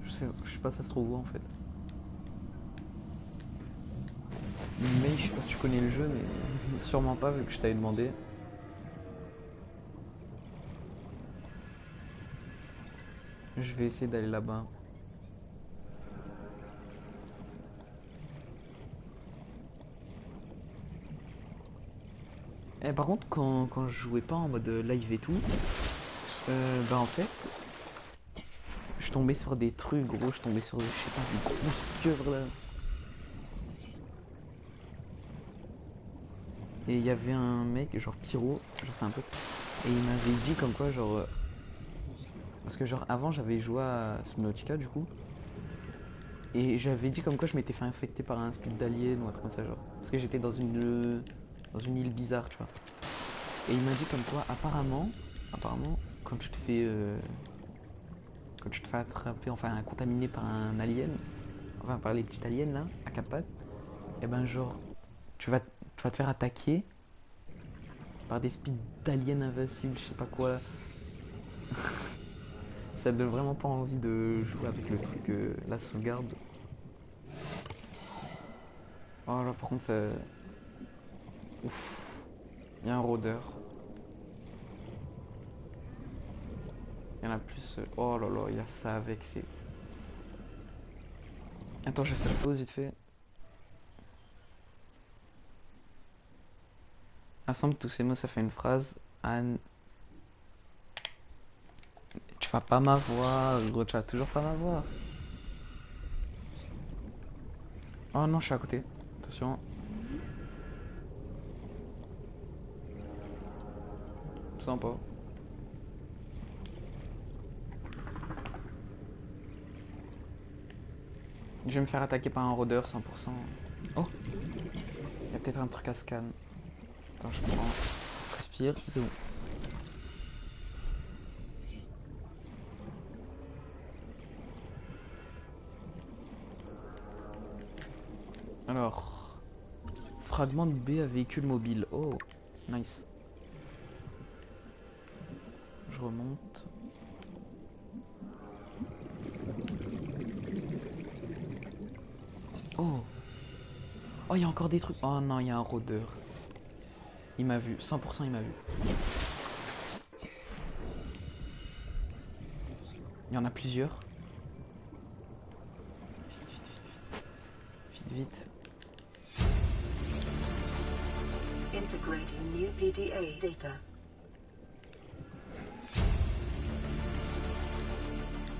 Je sais pas, ça se trouve où en fait. Mais je sais pas si tu connais le jeu, mais sûrement pas vu que je t'avais demandé. Je vais essayer d'aller là-bas. Et par contre, quand je jouais pas en mode live et tout, bah en fait, je tombais sur des trucs, gros, je tombais sur, je sais pas, des grosses pieuvres là. Et il y avait un mec, genre Pyro, genre c'est un pote, et il m'avait dit comme quoi, genre. Parce que, genre, avant j'avais joué à Subnautica du coup, et j'avais dit comme quoi je m'étais fait infecter par un speed d'alien ou un truc comme ça, genre. Parce que j'étais dans une île bizarre, tu vois. Et il m'a dit comme quoi, apparemment, quand tu te fais. Quand tu te fais attraper, enfin contaminé par un alien, enfin par les petites aliens là, à quatre pattes, et ben genre, tu vas te faire attaquer par des speeds d'aliens invincibles, je sais pas quoi. Ça me donne vraiment pas envie de jouer avec le truc, la sauvegarde. Oh là, par contre, ça. Ouf. Il y a un rôdeur. Il y en a plus. Oh là là, il y a ça avec. C'est. Attends, je vais faire pause vite fait. Assemble tous ces mots, ça fait une phrase. Anne. Tu vas pas m'avoir, gros, tu vas toujours pas m'avoir. Oh non, je suis à côté. Attention. Sympa. Je vais me faire attaquer par un rôdeur 100%. Oh, il y a peut-être un truc à scan. Attends, je prends. Respire, c'est bon. Alors, fragment de B à véhicule mobile. Oh, nice. Je remonte. Oh, il y a encore des trucs. Oh non, il y a un rôdeur. Il m'a vu, 100% il m'a vu. Il y en a plusieurs. Vite, vite, vite. Integrating new PDA data.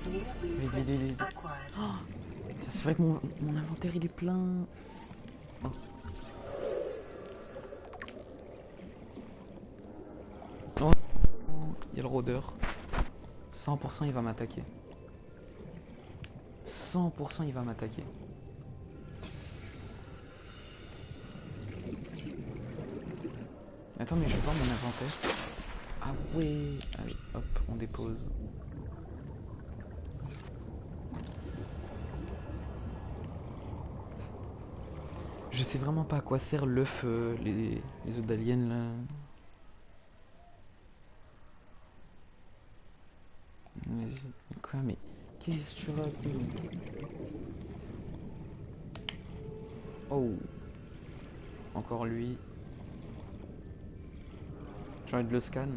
New Vite, blueprint vite, vite. acquired. Oh, c'est vrai que mon inventaire il est plein. Oh. Oh, il y a le rôdeur. 100% il va m'attaquer. 100% il va m'attaquer. Attends, mais je vais voir mon inventaire. Ah ouais. Allez, hop, on dépose. Je sais vraiment pas à quoi sert l'œuf, les œufs d'aliens là. Vas-y, quoi, mais qu'est-ce que tu racontes? Oh, encore lui. J'ai envie de le scan.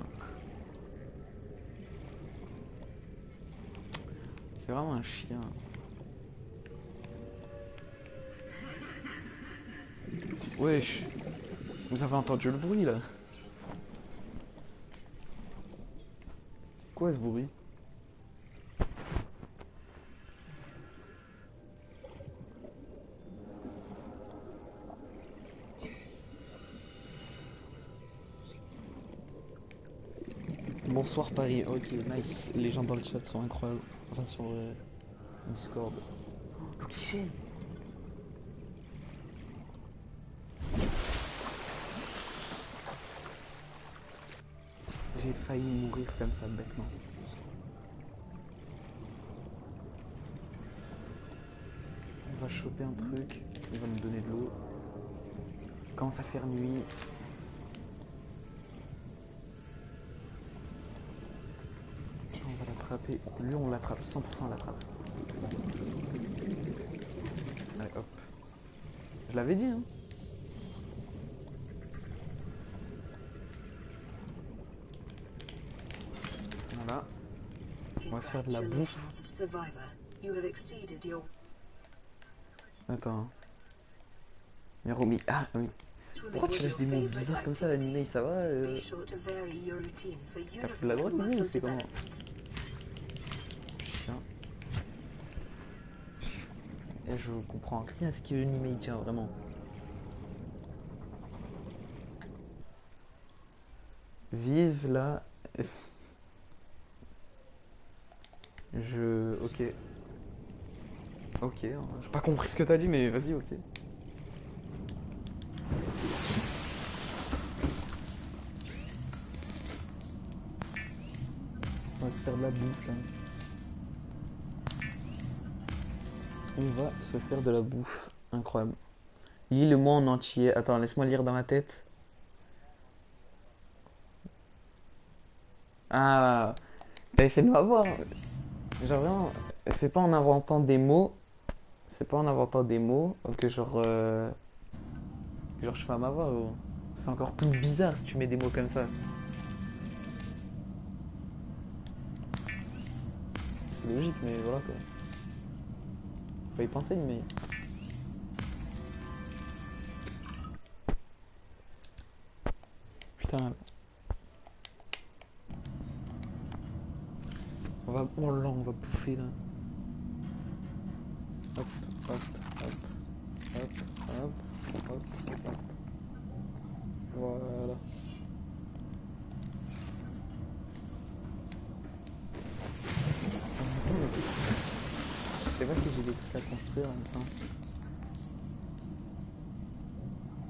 C'est vraiment un chien. Wesh, vous avez entendu le bruit là? Quoi ce bruit? Bonsoir Paris, ok nice, les gens dans le chat sont incroyables, enfin sur Discord. Oh, l'oxygène. J'ai failli mourir comme ça bêtement. On va choper un truc, il va me donner de l'eau. Commence à faire nuit. On va l'attraper, lui on l'attrape, 100% on l'attrape. Allez hop. Je l'avais dit hein. Voilà. On va se faire de la bouffe. Attends. Mais Romy, ah oui. Pourquoi tu lâches des mots bizarres comme ça l'animé, ça va T'as pris de la droite ou c'est comment? Putain. Et je comprends rien à ce qu'il l'animé tient vraiment. Vive là. Ok. Ok, j'ai pas compris ce que t'as dit, mais vas-y, ok. On va se faire de la bouffe là. On va se faire de la bouffe. Incroyable. Lis le mot en entier. Attends, laisse-moi lire dans ma tête. Ah, t'as essayé de m'avoir. Genre vraiment, c'est pas en inventant des mots. C'est pas en inventant des mots que genre je fais à m'avoir. C'est encore plus bizarre si tu mets des mots comme ça. C'est logique, mais voilà quoi. Faut y penser, mais. Putain. Oh là, on va bouffer là. Hop, hop, hop, hop, hop, hop, hop. Voilà. Je sais pas si j'ai des trucs à construire en même temps.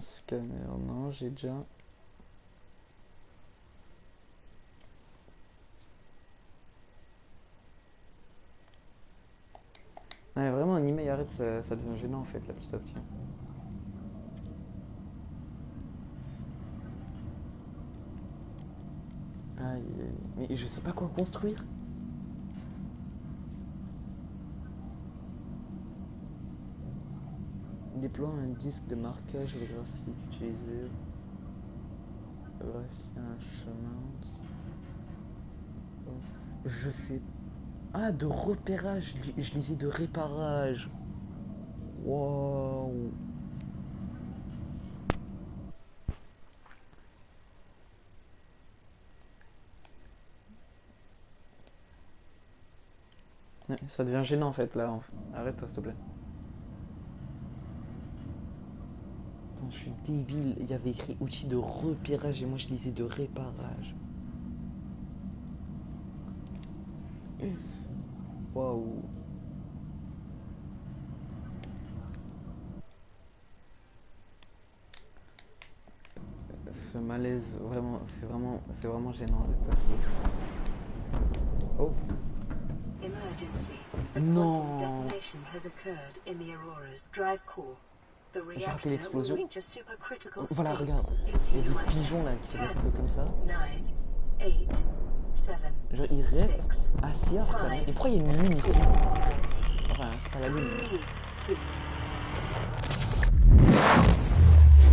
Scanner, non, j'ai déjà. Ouais, vraiment, un email arrête, ça devient gênant en fait, là, petit à petit. Aïe, aïe, mais je sais pas quoi construire. Déploie un disque de marquage géographique utilisé. Vérifier un chemin. Je sais. Ah, de repérage. Je lisais de réparage. Wow. Ouais, ça devient gênant en fait là. Arrête-toi s'il te plaît. Attends, je suis débile. Il y avait écrit outil de repérage et moi je lisais de réparage. Waouh. Ce malaise, vraiment, c'est vraiment gênant. Oh. Emergency. A Non. quantum detonation has occurred in the Aurora's drive core. The J'ai raté reactor will l'explosion. reach a supercritical Voilà, state regarde. in Il y a T des pigeons là qui restent comme ça. 9, 8, 7, Genre, ils restent 6, assis alors que la lune. Et pourquoi il y a une lune ici? Enfin, c'est pas la lune. 3,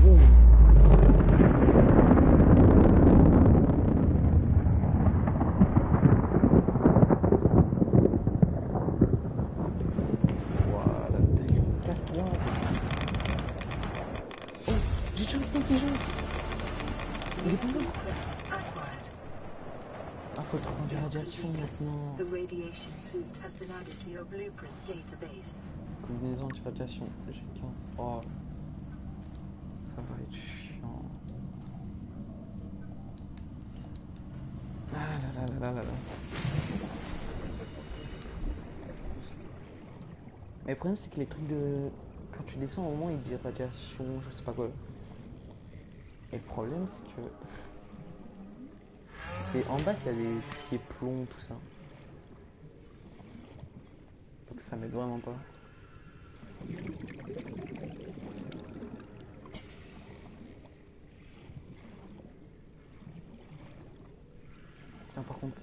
2. Voilà, casse-toi. Oh, j'ai tué un pigeon. Il est pas mort. Acquired. Ah, faut le prendre des radiations maintenant. The radiation suit has been added to your blueprint database. Combinaison anti-radiation. J'ai 15. Oh, ça va être chiant. Ah là là là là là là. Mais le problème c'est que les trucs de... Quand tu descends au moment il dit radiation, je sais pas quoi. Et le problème c'est que... C'est en bas qu'il y a des... tout ce qui est plomb, tout ça. Donc ça m'aide vraiment pas. Tiens par contre...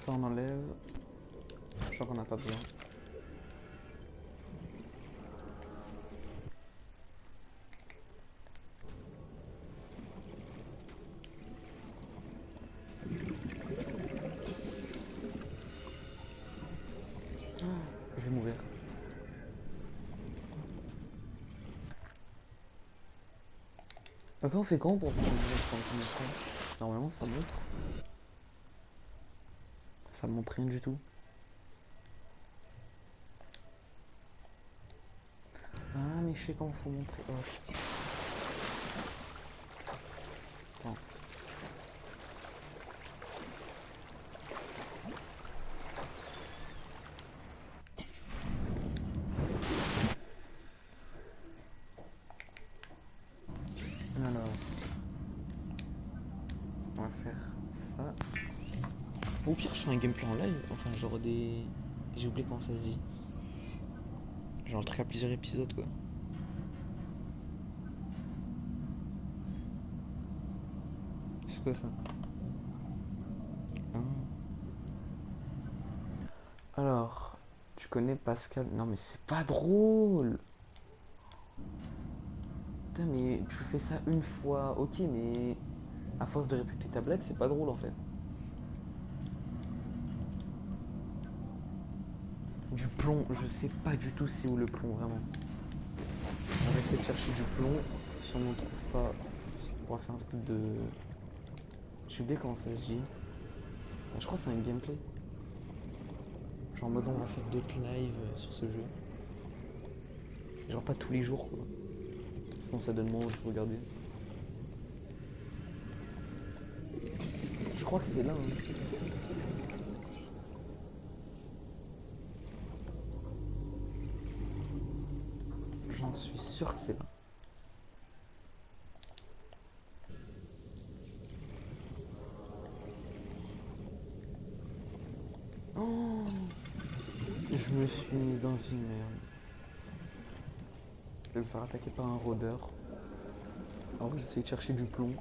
Ça on enlève. Je crois qu'on n'a pas besoin. Je vais mourir. Attends, on fait comment pour faire une ça? Normalement ça montre. Ça me montre rien du tout. Ah mais je sais comment faut montrer. Oh, attends. Alors, on va faire ça. Au pire, je fais un gameplay en live. Enfin, genre des. J'ai oublié comment ça se dit. Genre le truc à plusieurs épisodes quoi. C'est quoi ça? Ah. Alors, tu connais Pascal? Non mais c'est pas drôle. Putain mais tu fais ça une fois, ok mais à force de répéter ta blague c'est pas drôle en fait. Du plomb, je sais pas du tout c'est où le plomb vraiment. On va essayer de chercher du plomb. Si on n'en trouve pas, on va faire un split de... J'ai oublié comment ça se dit. Je crois que c'est un gameplay. Genre en mode on va faire d'autres lives sur ce jeu. Genre pas tous les jours quoi. Sinon ça donne moins envie de regarder. Je crois que c'est là. Hein. J'en suis sûr que c'est là. Oh Je me suis mis dans une merde. Je vais me faire attaquer par un rôdeur. Alors j'essaie de chercher du plomb.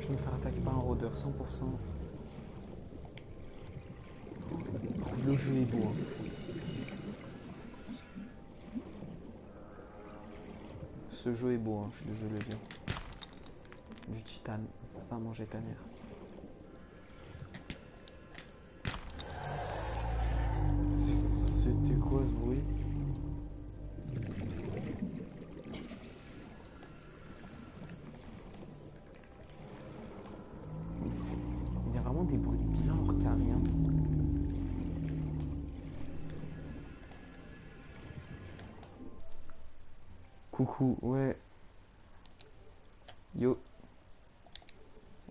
Je vais me faire attaquer par un rôdeur 100%. Le jeu est beau. Hein. Ce jeu est beau, hein, je suis désolé de dire. Du titane, pas manger ta mère. C'était quoi ce bruit? Il y a vraiment des bruits bizarres alors qu'il n'y a rien. Coucou, ouais. Yo.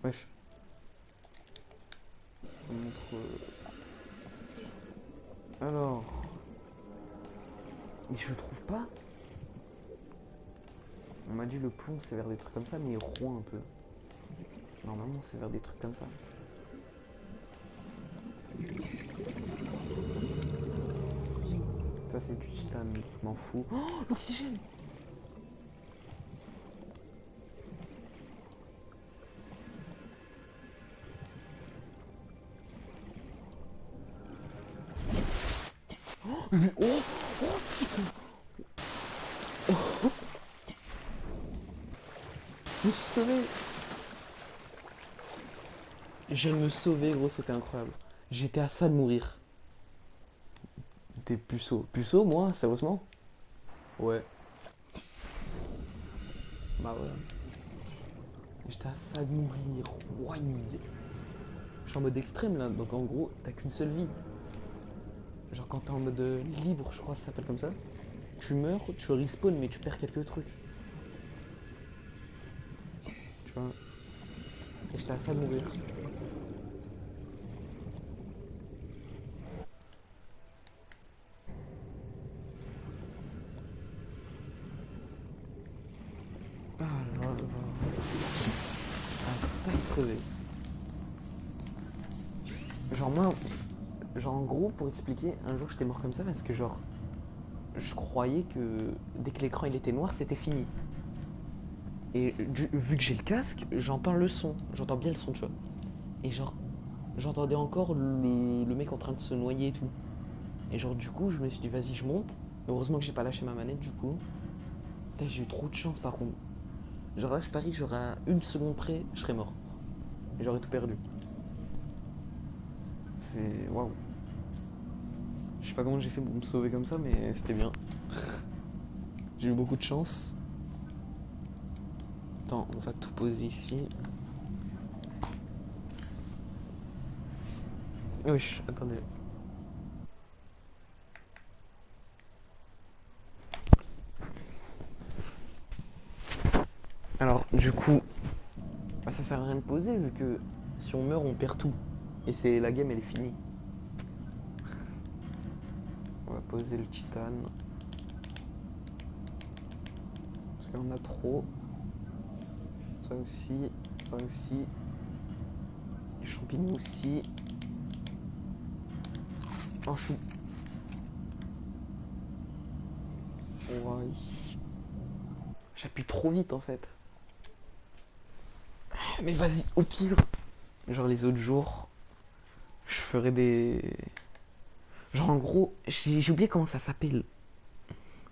Wesh. Ça montre... Alors... Mais je trouve pas. On m'a dit le plomb c'est vers des trucs comme ça, mais rond un peu. Normalement c'est vers des trucs comme ça. Ça c'est du titane, je m'en fous. Oh, l'oxygène! Oh, oh putain! Oh. Je me suis sauvé! Je viens de me sauver, gros, c'était incroyable. J'étais à ça de mourir. Des puceaux. Puceaux, moi, sérieusement? Ouais. Bah ouais. J'étais à ça de mourir. Ouais. Je suis en mode extrême là, donc en gros, t'as qu'une seule vie. Genre quand t'es en mode libre, je crois que ça s'appelle comme ça. Tu meurs, tu respawn, mais tu perds quelques trucs. Tu vois? Et j'étais à ça de mourir. Ah là là. À ça de crever. Genre moi, genre en gros, pour expliquer, un jour j'étais mort comme ça parce que genre, je croyais que dès que l'écran il était noir, c'était fini. Et vu que j'ai le casque, j'entends le son, j'entends bien le son, tu vois. Et genre, j'entendais encore le mec en train de se noyer et tout. Et genre, du coup, je me suis dit, vas-y, je monte. Heureusement que j'ai pas lâché ma manette, du coup. Putain, j'ai eu trop de chance par contre. Genre là, je parie que j'aurais à une seconde près, je serais mort. Et j'aurais tout perdu. C'est. Waouh. Je sais pas comment j'ai fait pour me sauver comme ça, mais c'était bien. J'ai eu beaucoup de chance. Attends, on va tout poser ici. Oui, attendez. Alors, du coup, bah, ça sert à rien de poser vu que si on meurt, on perd tout. Et c'est la game, elle est finie. On va poser le titane. Parce qu'il y en a trop. Ça aussi, ça aussi. Les champignons aussi. Oh, je suis... Ouais. J'appuie trop vite en fait. Mais vas-y, au pire. Genre les autres jours, je ferai des... Genre en gros, j'ai oublié comment ça s'appelle.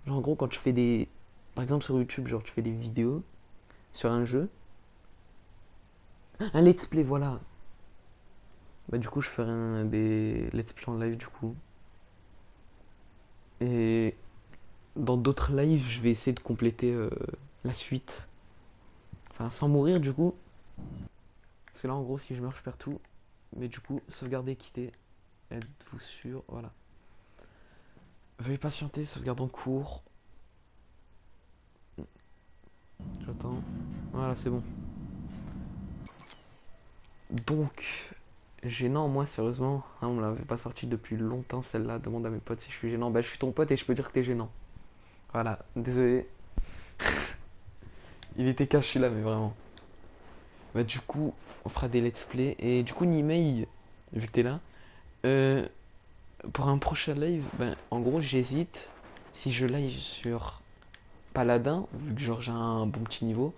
Genre en gros quand tu fais des... Par exemple sur YouTube, genre tu fais des vidéos sur un jeu. Un let's play, voilà. Bah du coup je ferai des let's play en live du coup. Et dans d'autres lives, je vais essayer de compléter la suite. Enfin sans mourir du coup. Parce que là en gros si je meurs je perds tout. Mais du coup, sauvegarder, quitter. Êtes-vous sûr? Voilà. Veuillez patienter, sauvegarde en cours. J'attends. Voilà, c'est bon. Donc, gênant, moi, sérieusement. Hein, on me l'avait pas sorti depuis longtemps, celle-là. Demande à mes potes si je suis gênant. Bah, je suis ton pote et je peux dire que t'es gênant. Voilà, désolé. Il était caché là, mais vraiment. Bah du coup, on fera des let's play. Et du coup, Nimei, vu que t'es là, euh, pour un prochain live, ben, en gros, j'hésite si je live sur Paladin, vu que genre j'ai un bon petit niveau,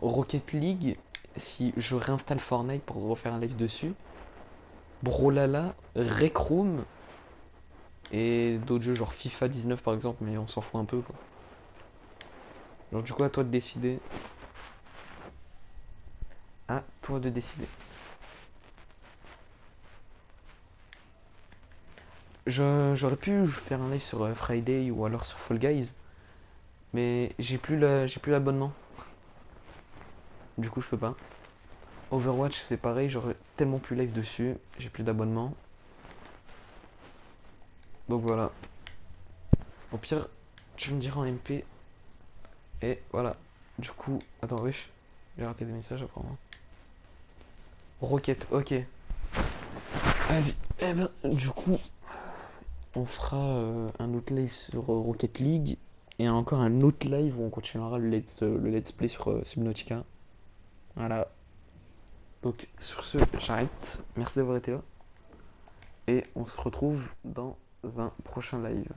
Rocket League, si je réinstalle Fortnite pour refaire un live dessus, Brawlhalla, Rec Room et d'autres jeux genre FIFA 19 par exemple, mais on s'en fout un peu quoi. Genre du coup à toi de décider. À toi de décider. J'aurais pu faire un live sur Friday ou alors sur Fall Guys, mais j'ai plus l'abonnement. Du coup je peux pas. Overwatch c'est pareil, j'aurais tellement plus live dessus, j'ai plus d'abonnement. Donc voilà. Au pire, tu me diras en MP. Et voilà. Du coup, attends, wesh. J'ai raté des messages apparemment. Rocket, ok. Vas-y. Eh ben, du coup, on fera un autre live sur Rocket League. Et encore un autre live où on continuera le let's play sur Subnautica. Voilà. Donc, sur ce, j'arrête. Merci d'avoir été là. Et on se retrouve dans un prochain live.